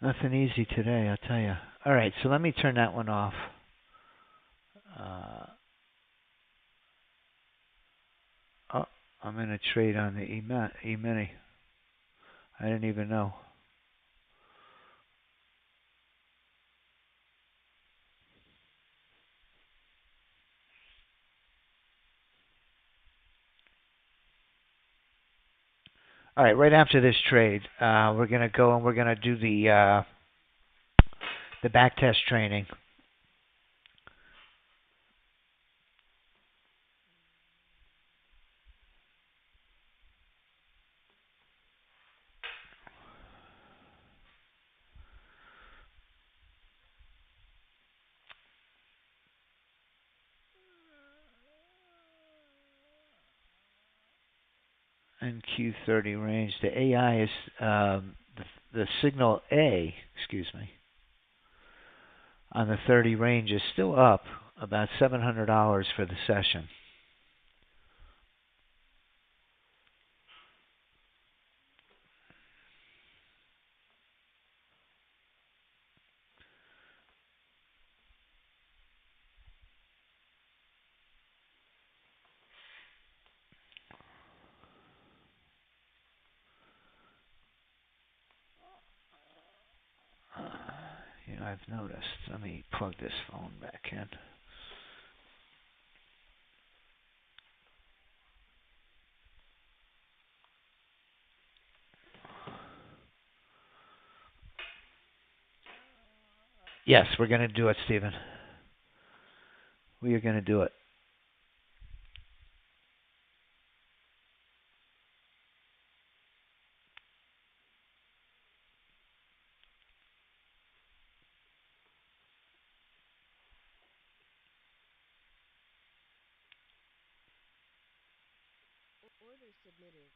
Nothing easy today, I'll tell you. All right, so let me turn that one off. Uh, oh, I'm in a trade on the E-mini. I didn't even know. All right, right after this trade, we're going to go and we're going to do the back test training. And Q30 range. The AI is the signal A, excuse me, on the 30 range is still up about $700 for the session. I've noticed. Let me plug this phone back in. Yes, we're going to do it, Stephen. We are going to do it. Order submitted.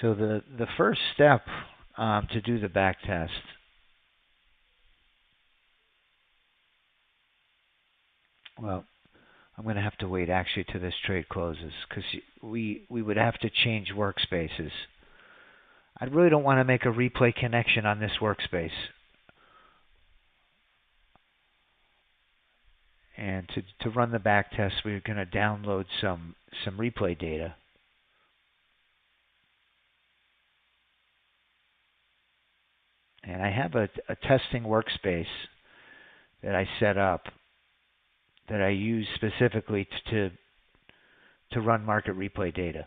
So the first step to do the back test, well, I'm going to have to wait actually till this trade closes because we would have to change workspaces. I really don't want to make a replay connection on this workspace. And to run the back test, we're going to download some replay data. And I have a testing workspace that I set up that I use specifically to run market replay data.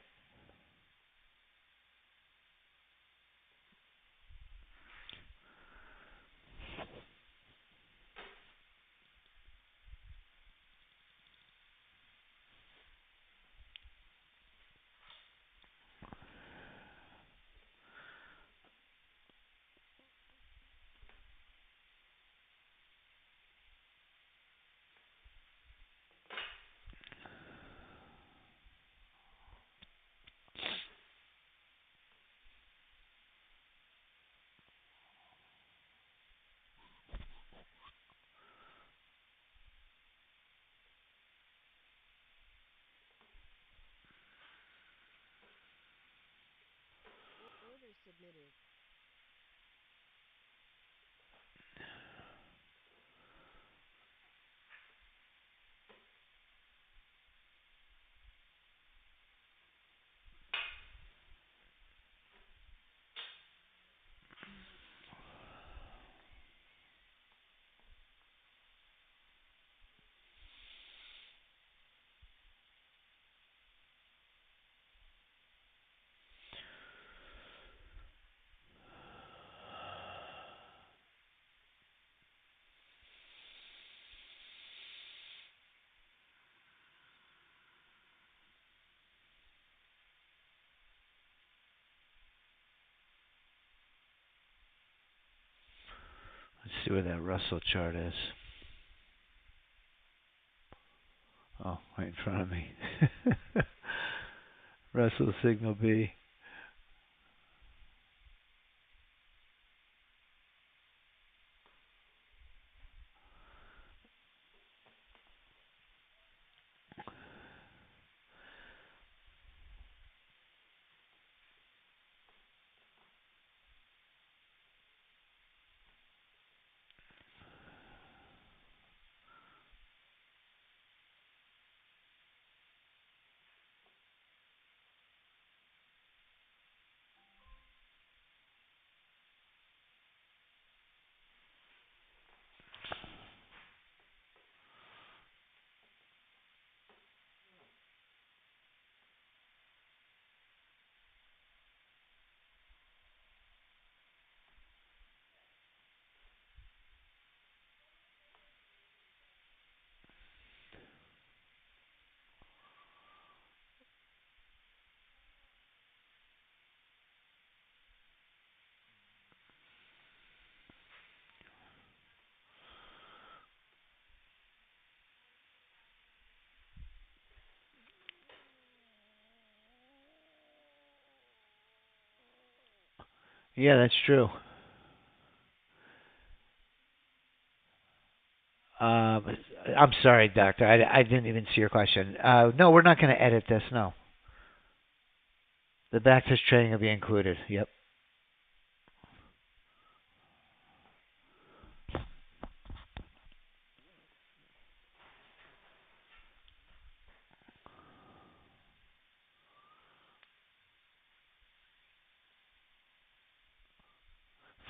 Order submitted. Let's see where that Russell chart is. Oh, right in front of me. Russell signal B. Yeah, that's true. I'm sorry, Doctor. I didn't even see your question. No, we're not going to edit this. No. The backtest trading will be included. Yep.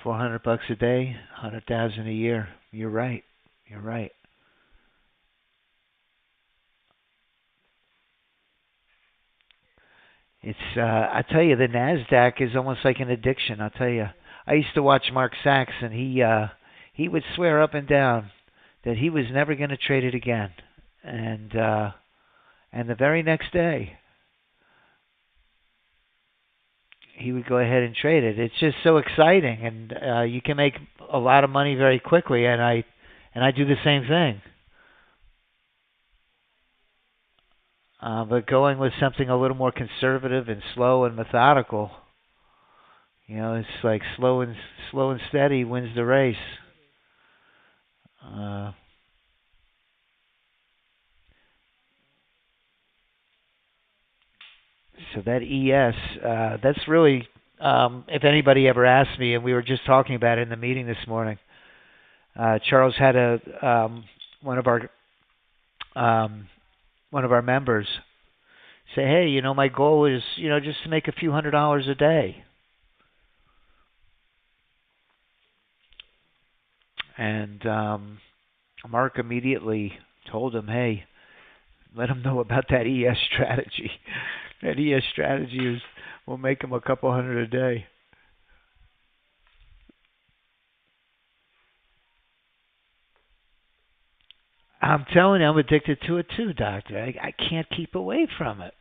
$400 a day, 100,000 a year. You're right. You're right. It's I tell you, the Nasdaq is almost like an addiction. I'll tell you. I used to watch Mark Sachs, and he would swear up and down that he was never going to trade it again, and the very next day he would go ahead and trade it. It's just so exciting, and you can make a lot of money very quickly. And I do the same thing. But going with something a little more conservative and slow and methodical, it's like slow and steady wins the race. Uh, so that ES, that's really, if anybody ever asked me, and we were just talking about it in the meeting this morning. Charles had one of our members say, "Hey, my goal is, just to make a few $100s a day." And Mark immediately told him, "Hey, let him know about that ES strategy. That ES strategy will make him a couple hundred a day." I'm telling you, I'm addicted to it too, Doctor. I can't keep away from it.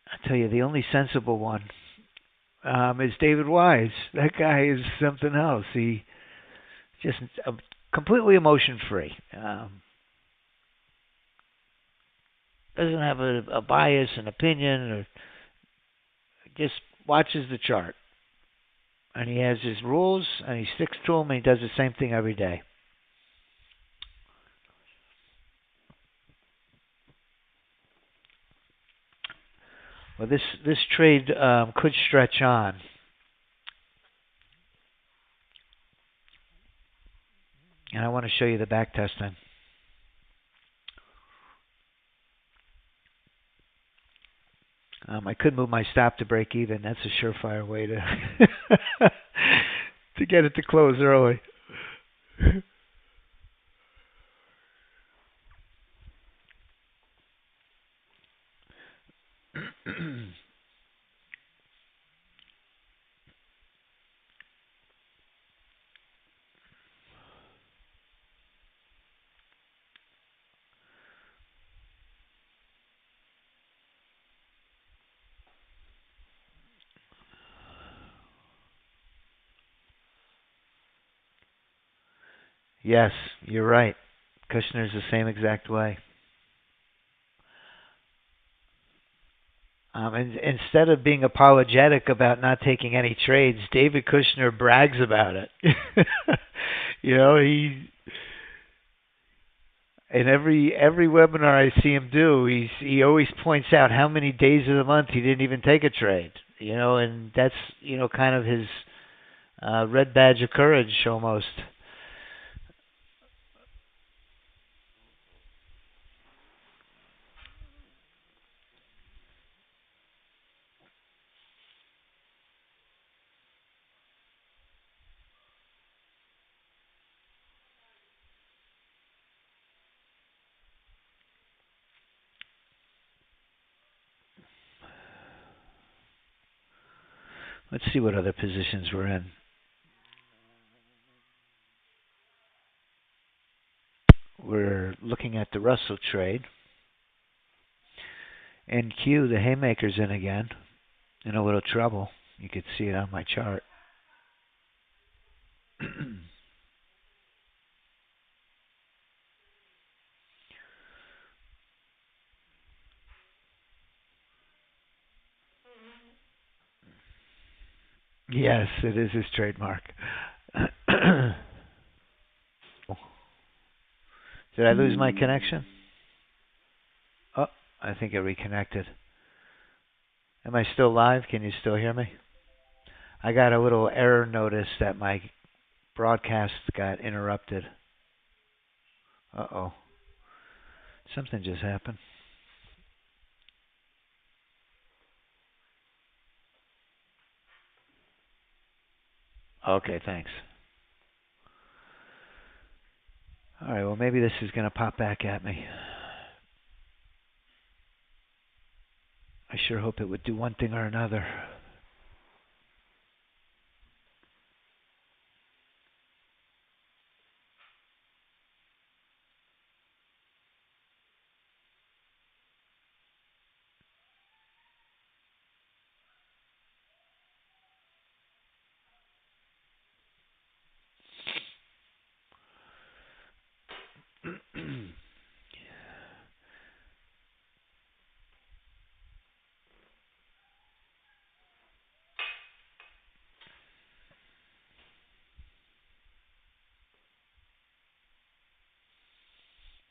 I tell you, the only sensible one is David Wise. That guy is something else. He just completely emotion free. Doesn't have a bias, an opinion, or just watches the chart. And he has his rules, and he sticks to them, and he does the same thing every day. Well, this trade could stretch on. And I want to show you the back testing. I could move my stop to break even. That's a surefire way to to get it to close early. Yes, you're right. Kushner's the same exact way. And instead of being apologetic about not taking any trades, David Kushner brags about it. You know, he in every webinar I see him do, he always points out how many days of the month he didn't even take a trade. You know, and that's kind of his red badge of courage almost. Let's see what other positions we're in. We're looking at the Russell trade. NQ, the haymaker's in again, in a little trouble. You could see it on my chart. Yes, it is his trademark. Did I lose my connection? Oh, I think it reconnected. Am I still live? Can you still hear me? I got a little error notice that my broadcast got interrupted. Uh-oh. Something just happened. Okay, thanks. All right, well, maybe this is going to pop back at me. I sure hope it would do one thing or another.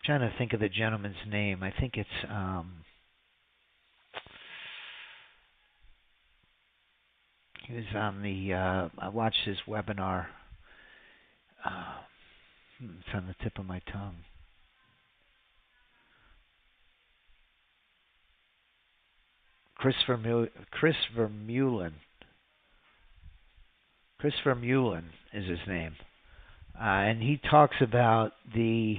Trying to think of the gentleman's name. I think it's he was on the I watched his webinar. It's on the tip of my tongue. Christopher Mullen. Christopher Mullen is his name. And he talks about the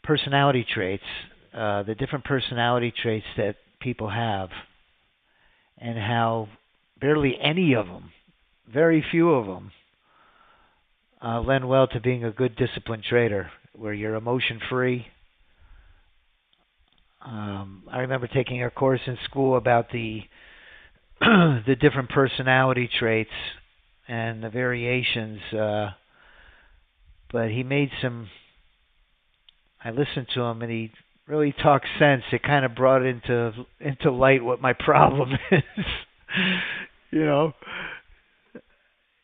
personality traits, the different personality traits that people have, and how barely any of them, very few of them, lend well to being a good disciplined trader, where you're emotion free. I remember taking a course in school about the the different personality traits and the variations, but he made some. I listened to him, and he really talked sense. It kind of brought into light what my problem is. You know,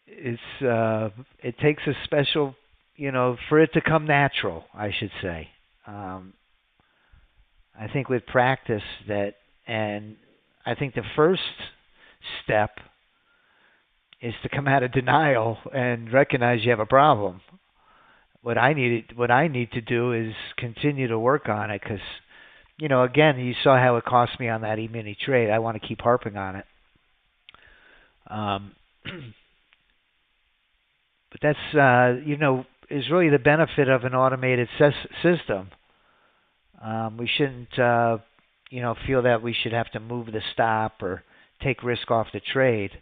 it takes a special, for it to come natural, I should say. I think with practice and I think the first step is to come out of denial and recognize you have a problem. What I need to do is continue to work on it, because, again, you saw how it cost me on that E-mini trade. I want to keep harping on it. But that's, is really the benefit of an automated system. We shouldn't, feel that we should have to move the stop or take risk off the trade.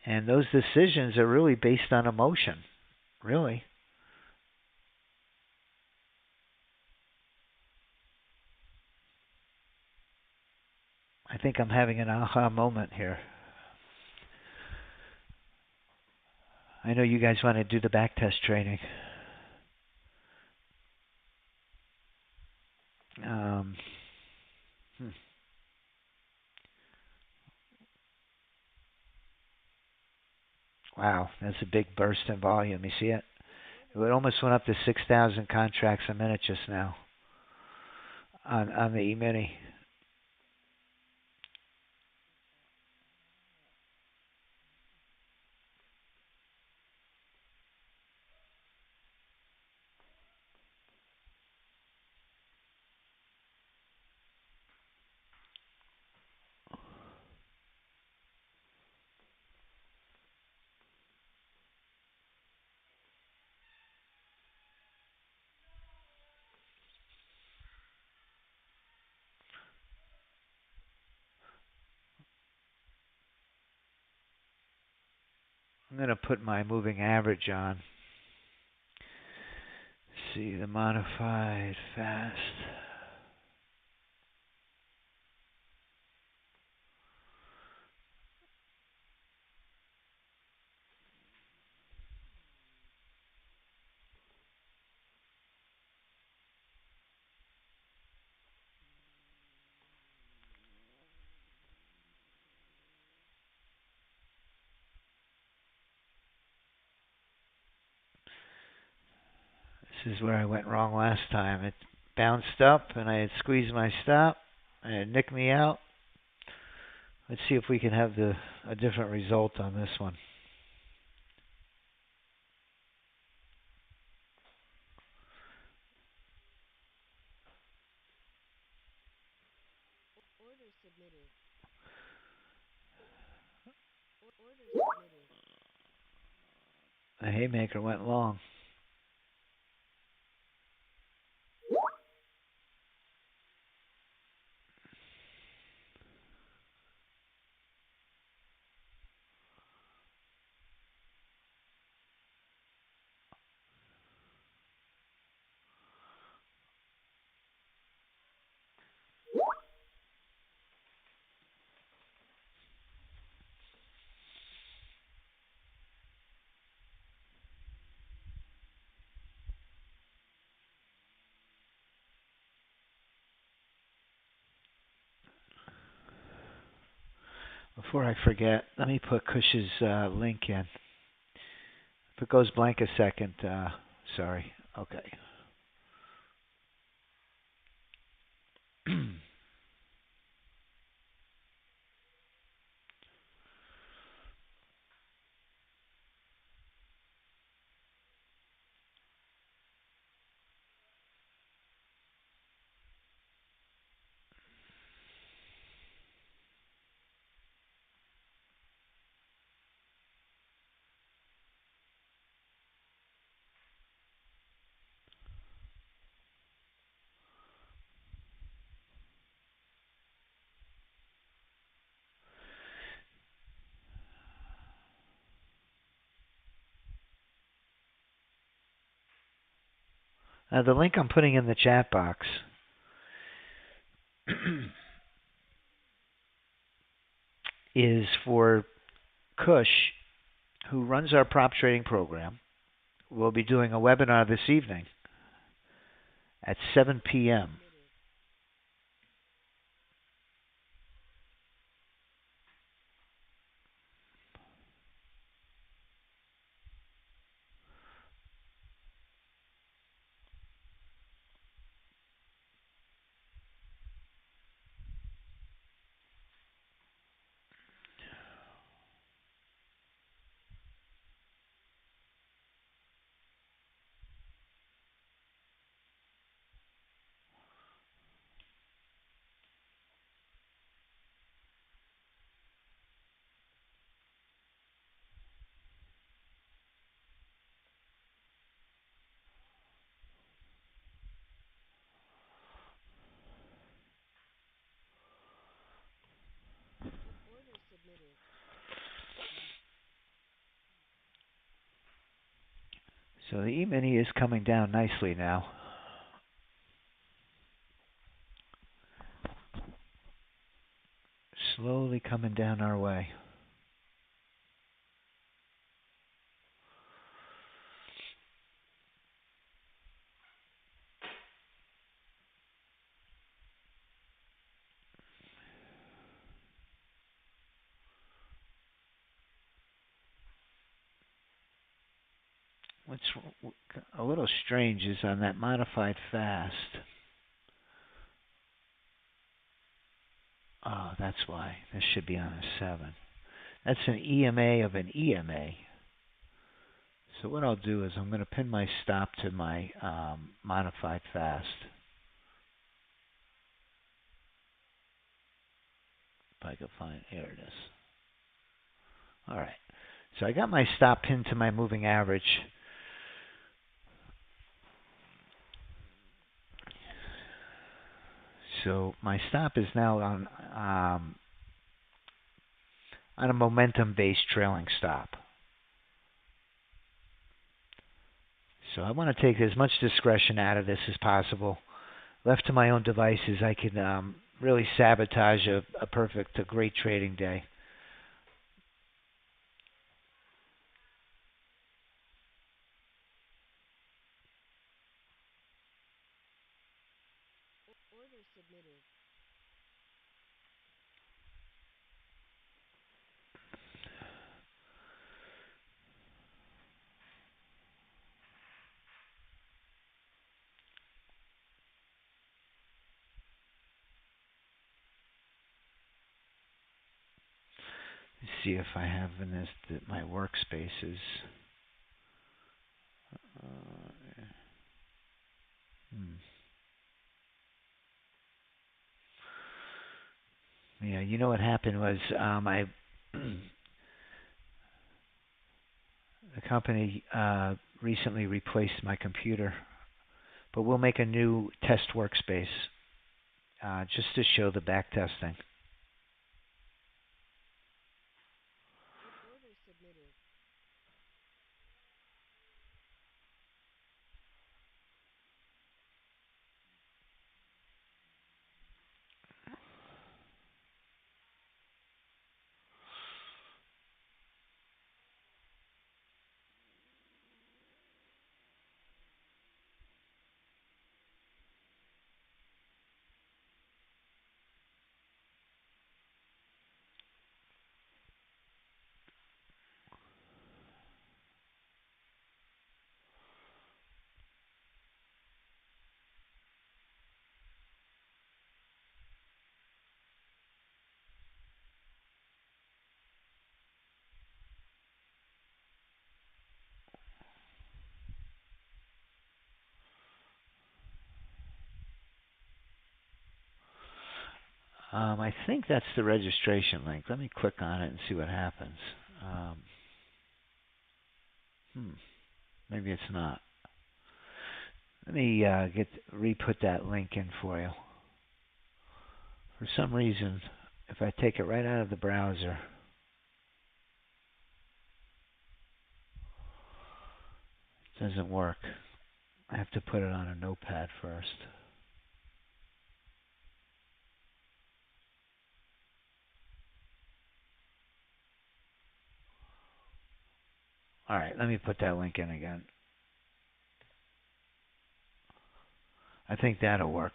And those decisions are really based on emotion, really. I think I'm having an aha moment here. I know you guys want to do the backtest training. Um, hmm. Wow, that's a big burst in volume. You see it? It almost went up to 6,000 contracts a minute just now on the E-mini. I'm going to put my moving average on. See the modified fast. This is where I went wrong last time. It bounced up and I had squeezed my stop and it nicked me out. Let's see if we can have a different result on this one. Order submitted. Order submitted. The haymaker went long. Before I forget, let me put Cush's link in. If it goes blank a second, sorry. Okay. The link I'm putting in the chat box is for Cush, who runs our prop trading program. We'll be doing a webinar this evening at 7 p.m. Order submitted. So the E-mini is coming down nicely now. slowly coming down our way. What's a little strange is on that modified fast. Oh, that's why. This should be on a 7. That's an EMA of an EMA. So what I'll do is I'm going to pin my stop to my modified fast. If I can find, here it is. All right. So I got my stop pinned to my moving average. So my stop is now on a momentum-based trailing stop. So I want to take as much discretion out of this as possible. Left to my own devices, I can really sabotage a great trading day. Order submitted. Let's see if I have in this my workspaces. Yeah, you know what happened was the company recently replaced my computer, but we'll make a new test workspace just to show the back testing. Order submitted. I think that's the registration link. Let me click on it and see what happens. Maybe it's not. Let me re-put that link in for you. For some reason, if I take it right out of the browser, it doesn't work. I have to put it on a notepad first. All right, let me put that link in again. I think that'll work.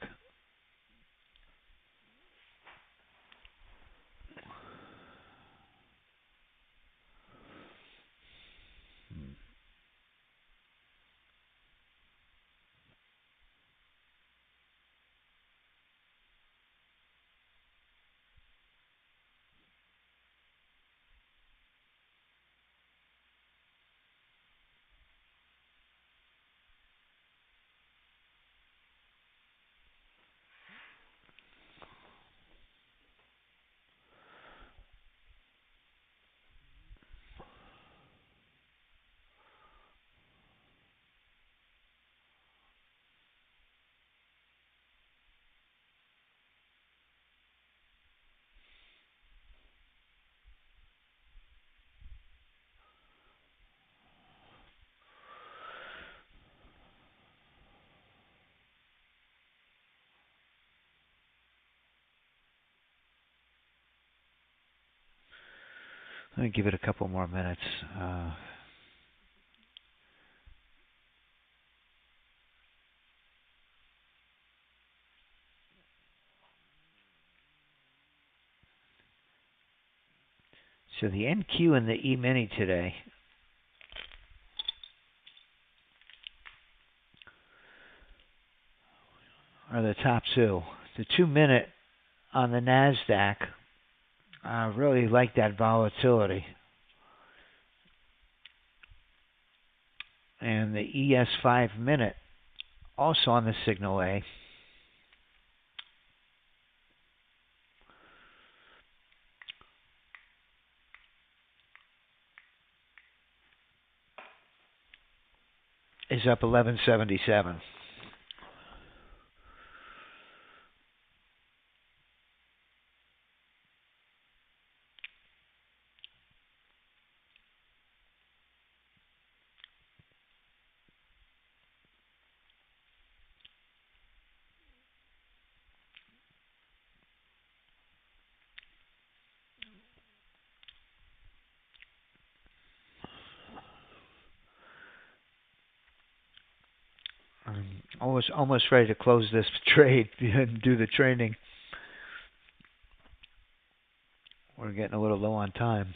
Let me give it a couple more minutes. So the NQ and the E-mini today are the top two. The 2-minute on the NASDAQ, I really like that volatility. And the ES 5-minute, also on the signal A. Is up 1177. I'm almost ready to close this trade and do the training. We're getting a little low on time.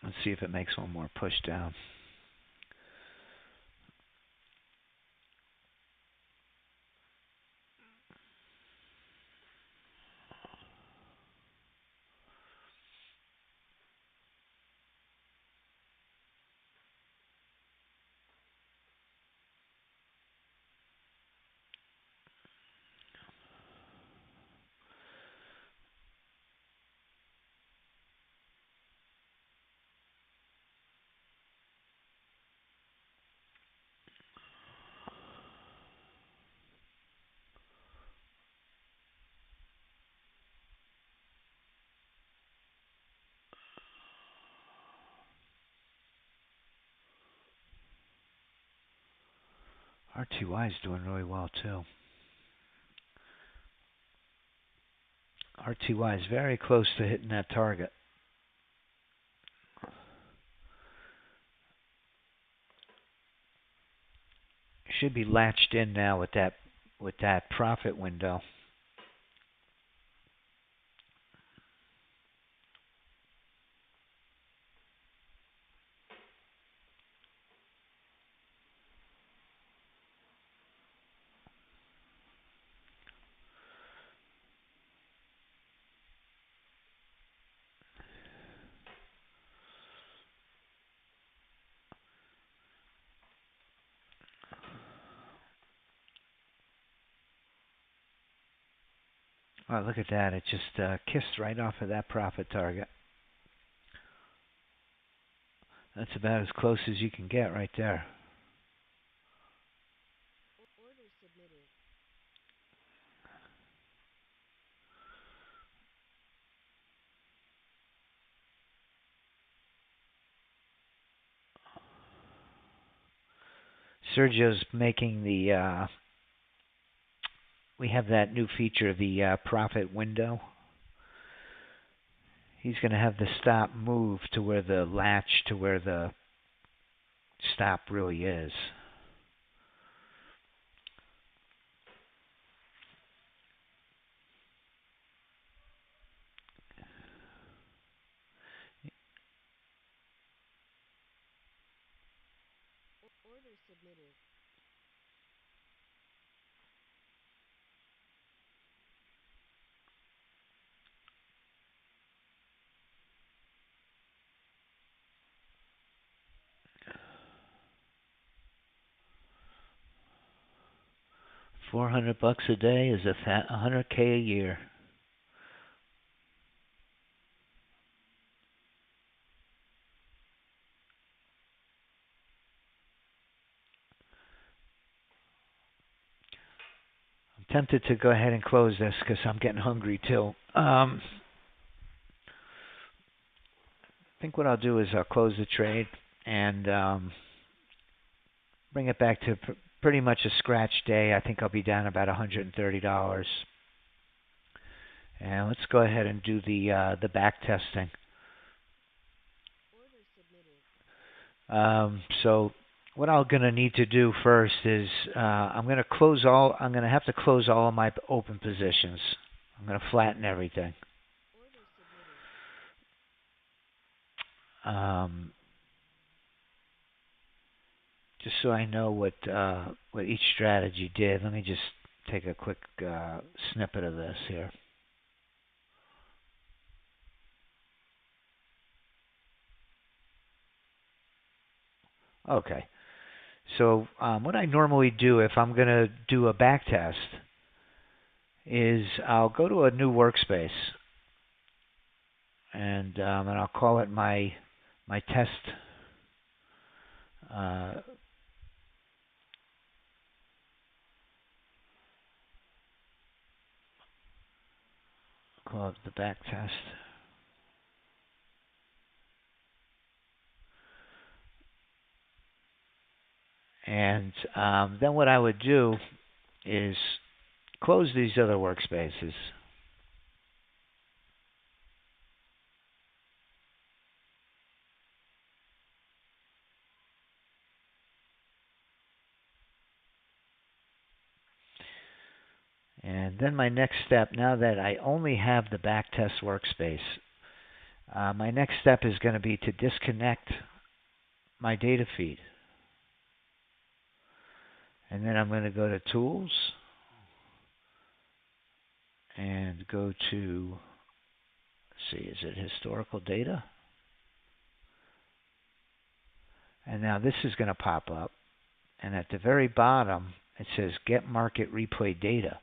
Let's see if it makes one more push down. RTY is doing really well too. RTY is very close to hitting that target. Should be latched in now with that profit window. Oh, look at that. It just kissed right off of that profit target. That's about as close as you can get right there. Order submitted. Sergio's making the, we have that new feature, the profit window. He's going to have the stop move to where the latch, to where the stop really is. Order submitted. $400 a day is $100K a year. I'm tempted to go ahead and close this because I'm getting hungry too. think what I'll do is I'll close the trade and bring it back to pretty much a scratch day. I think I'll be down about $130. And let's go ahead and do the back testing. Order submitted. So what I'm going to need to do first is I'm going to have to close all of my open positions. I'm going to flatten everything. Order submitted. Just so I know what each strategy did. Let me just take a quick snippet of this here. Okay. So what I normally do if I'm going to do a back test is I'll go to a new workspace and I'll call it my test. Call it the back test. And then what I would do is close these other workspaces. And then my next step, now that I only have the backtest workspace, my next step is going to be to disconnect my data feed. And then I'm going to go to Tools and go to, let's see, is it Historical Data? And now this is going to pop up. And at the very bottom, it says Get Market Replay Data.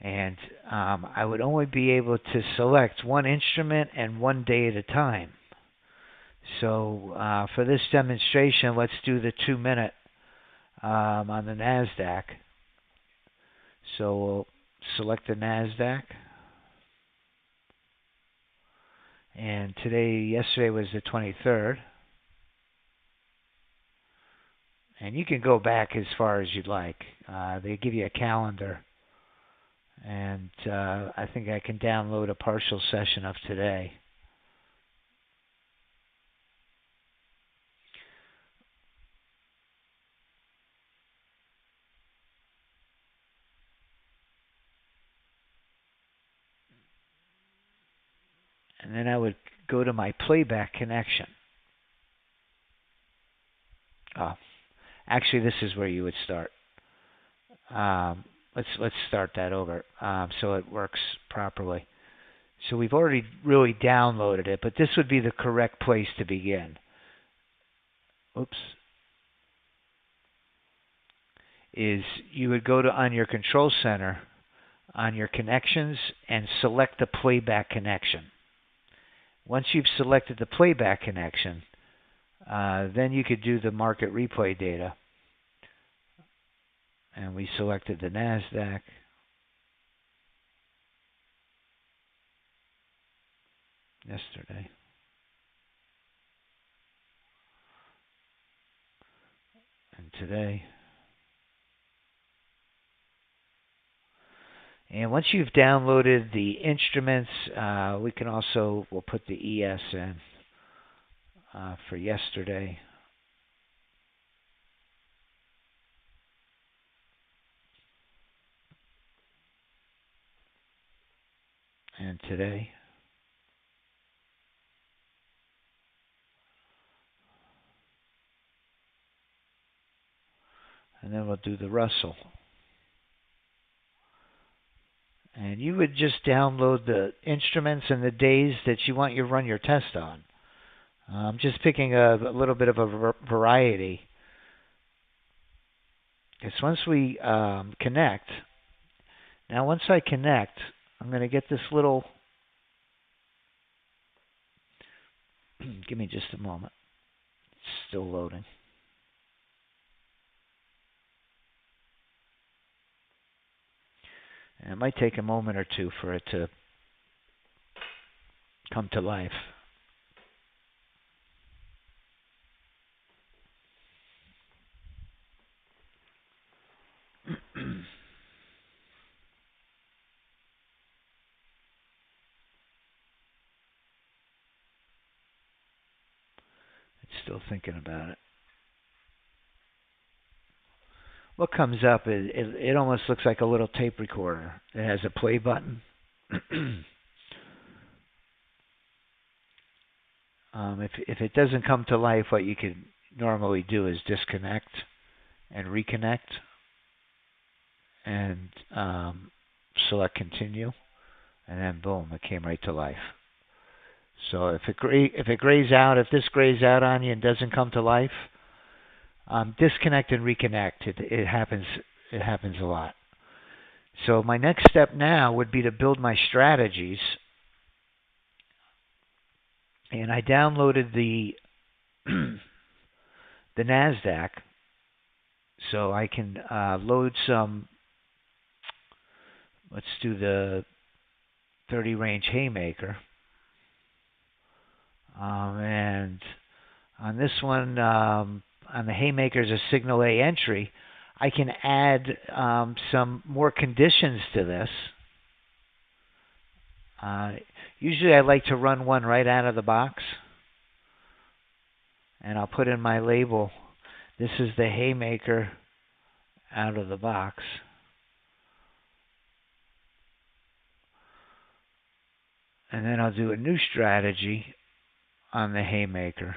And I would only be able to select one instrument and one day at a time. So for this demonstration, let's do the 2-minute on the NASDAQ. So we'll select the NASDAQ. And yesterday was the 23rd. And you can go back as far as you'd like. They give you a calendar. And I think I can download a partial session of today. And then I would go to my playback connection. Actually, this is where you would start. Let's start that over so it works properly. So we've already really downloaded it, but this would be the correct place to begin. Oops. Is you would go to on your control center, on your connections, and select the playback connection. Once you've selected the playback connection, then you could do the market replay data. And we selected the NASDAQ. Yesterday. And today. And once you've downloaded the instruments, we'll put the ES in for yesterday. And today. And then we'll do the Russell. And you would just download the instruments and the days that you want you to run your test on. I'm just picking a little bit of a variety. Because once we connect, now once I connect, I'm going to get this little, give me just a moment. It's still loading. And it might take a moment or two for it to come to life. still thinking about it. What comes up is it almost looks like a little tape recorder. It has a play button. If it doesn't come to life, what you can normally do is disconnect and reconnect, and select continue, and then boom, it came right to life. So if it grays out, if this grays out on you and doesn't come to life, disconnect and reconnect. It happens. It happens a lot. So my next step now would be to build my strategies, and I downloaded the the Nasdaq, so I can load some. Let's do the 30 range haymaker, and on this one, on the haymaker's a signal A entry. I can add some more conditions to this. Usually I like to run one right out of the box, and I'll put in my label. This is the haymaker out of the box. And then I'll do a new strategy on the haymaker.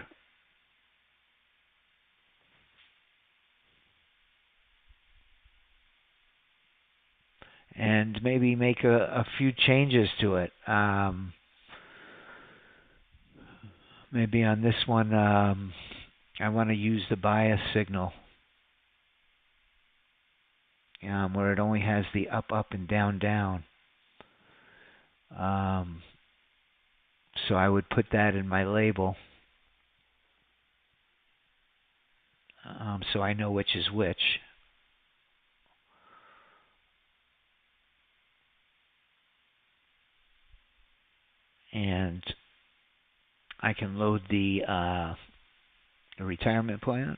And maybe make a few changes to it. Maybe on this one, I want to use the bias signal, where it only has the up, up, and down, down. So I would put that in my label, so I know which is which. And I can load the retirement plan.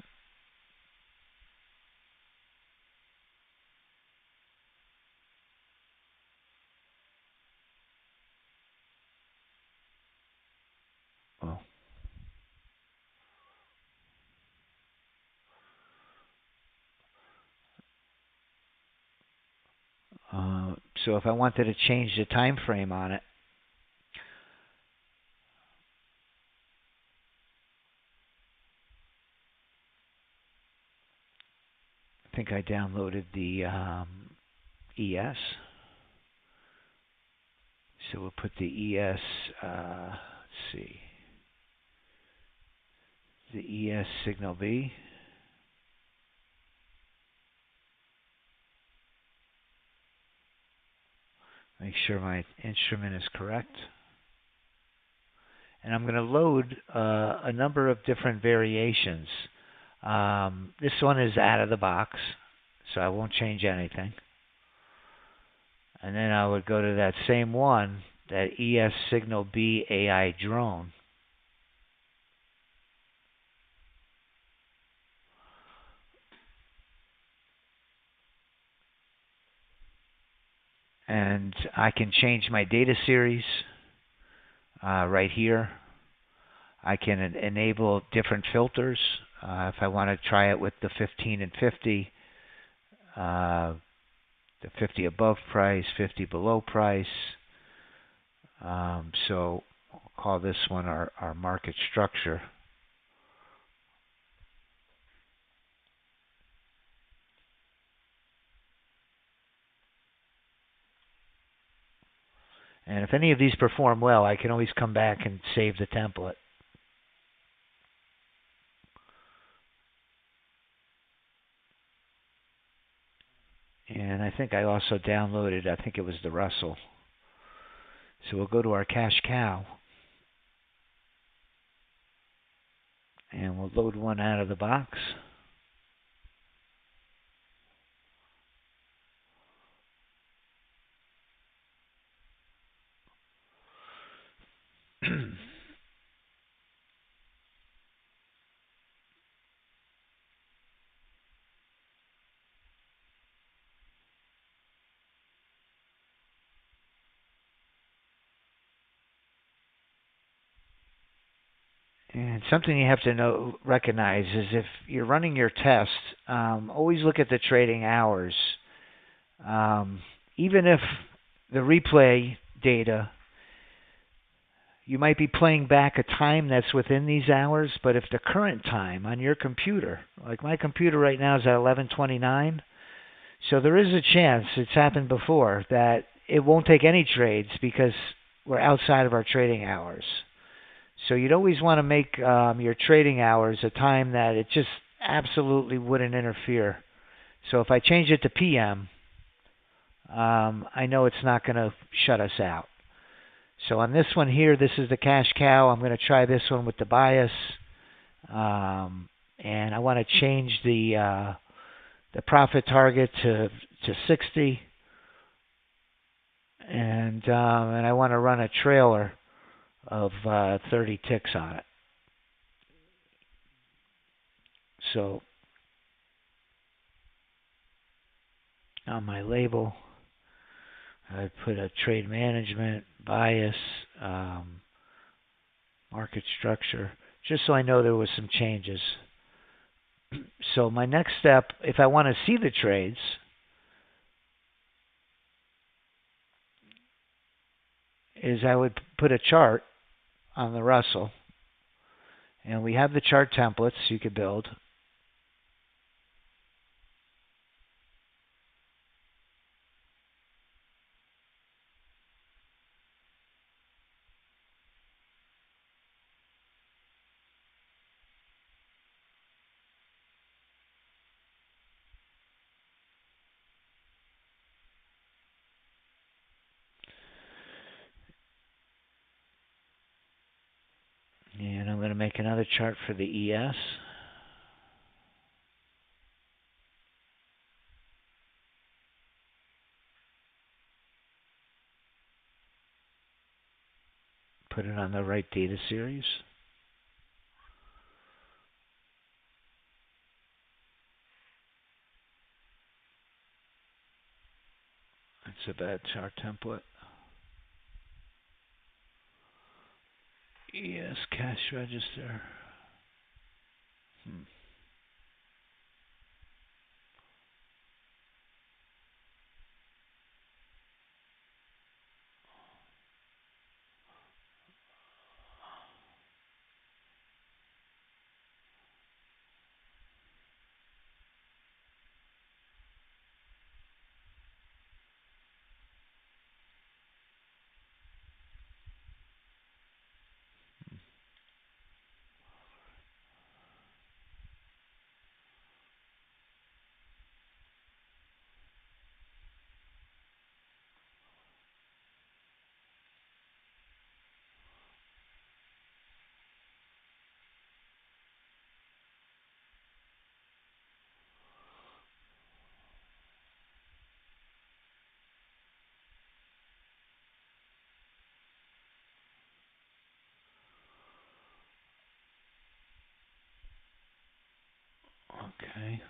Oh. So if I wanted to change the time frame on it, I think I downloaded the ES. So we'll put the ES, let's see, the ES signal B. Make sure my instrument is correct. And I'm going to load a number of different variations. This one is out of the box, so I won't change anything. And then I would go to that same one, that ES signal B AI drone. And I can change my data series right here. I can enable different filters. If I want to try it with the 15 and 50, the 50 above price, 50 below price. So I'll call this one our market structure. And if any of these perform well, I can always come back and save the template. And I think I also downloaded, I think it was the Russell. So we'll go to our cash cow. And we'll load one out of the box. And something you have to recognize is if you're running your test, always look at the trading hours. Even if the replay data, you might be playing back a time that's within these hours, but if the current time on your computer, like my computer right now is at 11:29, so there is a chance, it's happened before, that it won't take any trades because we're outside of our trading hours. So you'd always want to make your trading hours a time that it just absolutely wouldn't interfere. So if I change it to PM, I know it's not going to shut us out. So on this one here, this is the cash cow. I'm going to try this one with the bias. And I want to change the profit target to 60. And I want to run a trailer of 30 ticks on it. So on my label, I put a trade management, bias, market structure, just so I know there was some changes. So my next step, if I want to see the trades, is I would put a chart on the Russell. And we have the chart templates you could build. And I'm going to make another chart for the ES. Put it on the right data series. That's a bad chart template. ES cash register. Okay.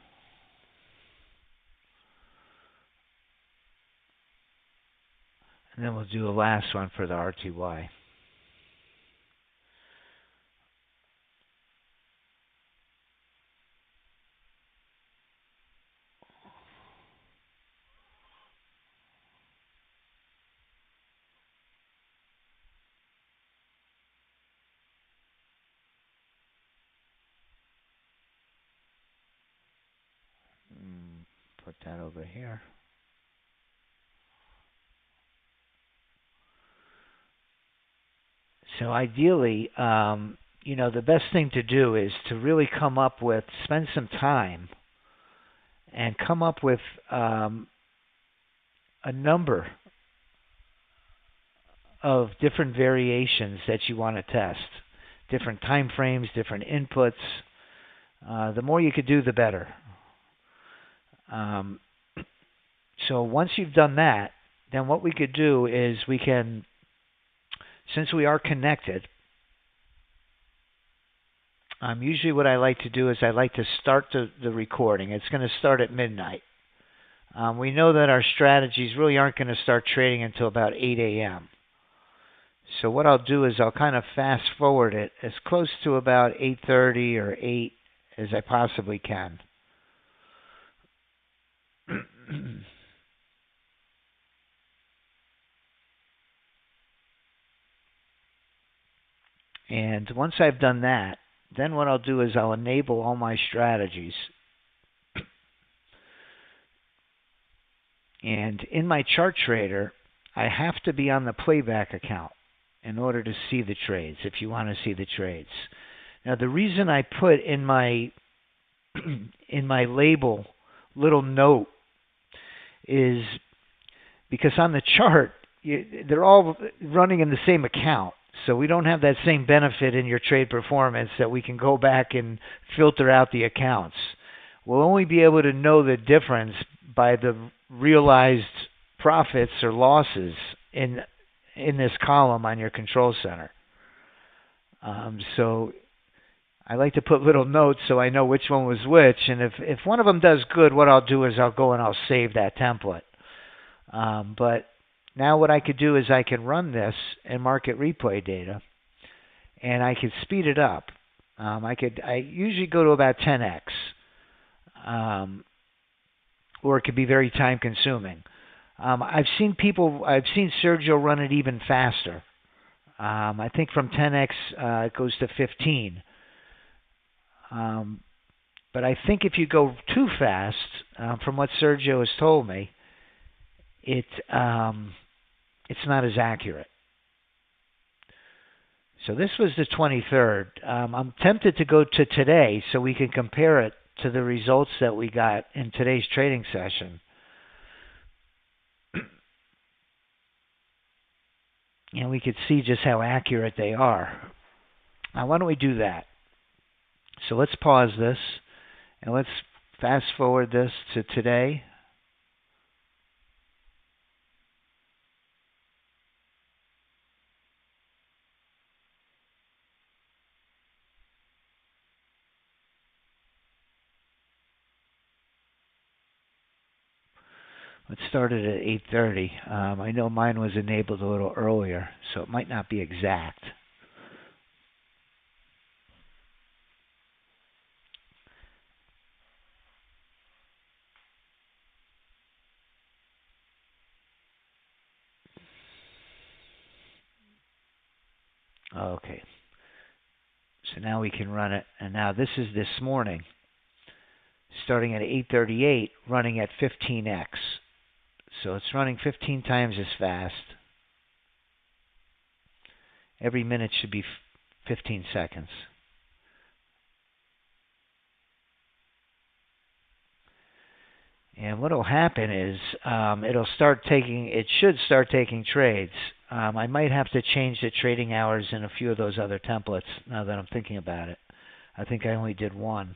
And then we'll do a last one for the RTY. Put that over here. So ideally, the best thing to do is to really spend some time and come up with a number of different variations that you want to test. Different time frames, different inputs. The more you could do, the better. So once you've done that, then what we could do is since we are connected, usually what I like to do is I like to start the recording. It's going to start at midnight. We know that our strategies really aren't going to start trading until about 8 a.m. So what I'll do is I'll kind of fast forward it as close to about 8:30 or 8 as I possibly can. And once I've done that, then what I'll do is I'll enable all my strategies. And in my chart trader, I have to be on the playback account in order to see the trades, if you want to see the trades. Now, the reason I put in my in my label little note is because on the chart, they're all running in the same account. So we don't have that same benefit in your trade performance that we can go back and filter out the accounts. We'll only be able to know the difference by the realized profits or losses in this column on your control center. So I like to put little notes so I know which one was which. And if one of them does good, what I'll do is I'll go and I'll save that template. But now what I could do is I can run this in market replay data, and I could speed it up. I usually go to about 10x, or it could be very time consuming. I've seen Sergio run it even faster. I think from 10x it goes to 15. But I think if you go too fast, from what Sergio has told me, it's not as accurate. So this was the 23rd. I'm tempted to go to today so we can compare it to the results that we got in today's trading session. And we could see just how accurate they are. Now, why don't we do that? So let's pause this, and let's fast forward this to today. Let's start it at 8:30. I know mine was enabled a little earlier, so it might not be exact. Okay. So now we can run it. And now this is this morning, starting at 8:38, running at 15x. So it's running 15 times as fast. Every minute should be 15 seconds. And what will happen is it should start taking trades. I might have to change the trading hours in a few of those other templates now that I'm thinking about it. I think I only did one.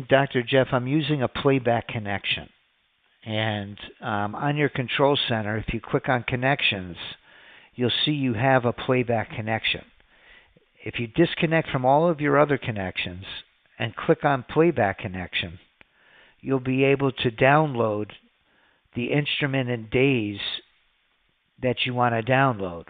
Dr. Jeff, I'm using a playback connection. And on your control center, if you click on connections, you'll see you have a playback connection. If you disconnect from all of your other connections and click on playback connection, you'll be able to download the instrument and days that you want to download.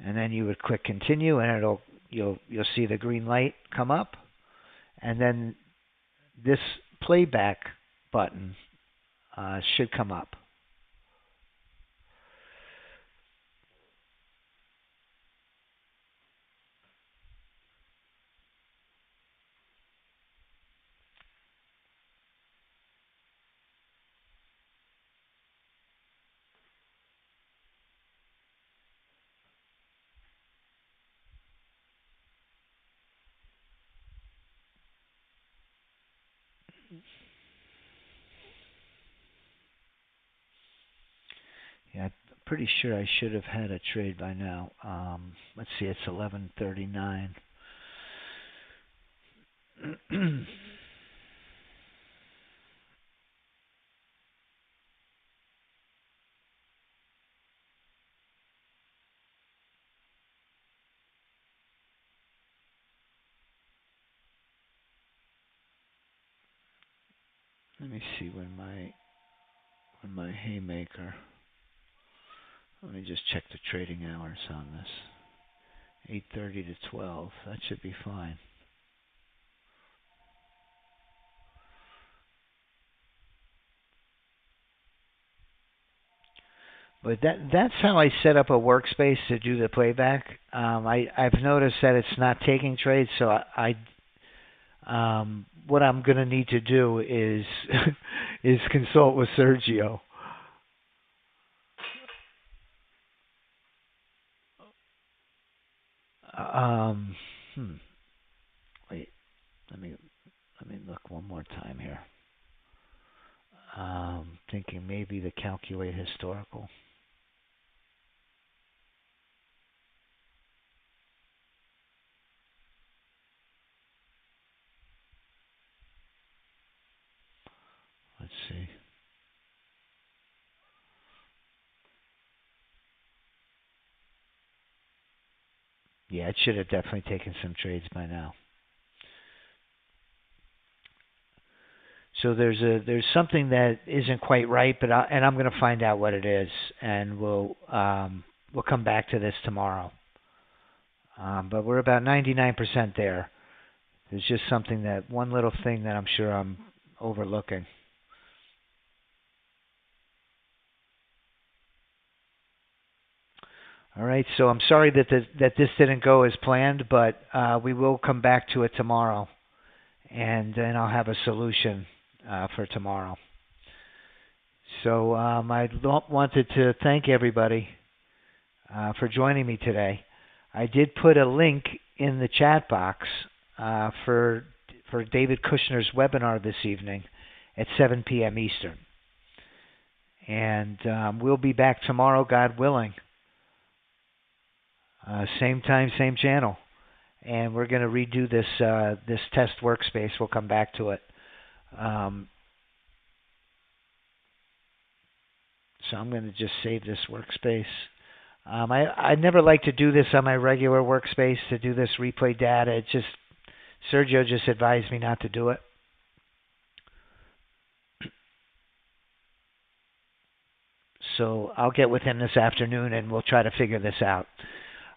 And then you would click continue, and you'll see the green light come up, and then this playback button should come up. Yeah, I'm pretty sure I should have had a trade by now. Let's see, it's 11:39. Let me see when my haymaker. Let me just check the trading hours on this. 8:30 to 12. That should be fine. But that's how I set up a workspace to do the playback. I've noticed that it's not taking trades, so what I'm going to need to do is is consult with Sergio. Um, hmm. Wait, let me look one more time here. Thinking maybe the calculate historical. Let's see. Yeah, it should have definitely taken some trades by now. So there's something that isn't quite right, but I'm going to find out what it is, and we'll come back to this tomorrow. But we're about 99% there. There's just something one little thing that I'm sure I'm overlooking. All right, so I'm sorry that this didn't go as planned, but we will come back to it tomorrow, and then I'll have a solution for tomorrow. So I wanted to thank everybody for joining me today. I did put a link in the chat box for David Kushner's webinar this evening at 7 p.m. Eastern. And we'll be back tomorrow, God willing. Same time, same channel. And we're going to redo this test workspace. We'll come back to it. So I'm going to just save this workspace. I never like to do this on my regular workspace, to do this replay data. Sergio just advised me not to do it. So I'll get with him this afternoon and we'll try to figure this out.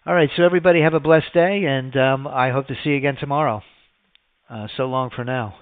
All right, so everybody have a blessed day, and I hope to see you again tomorrow. So long for now.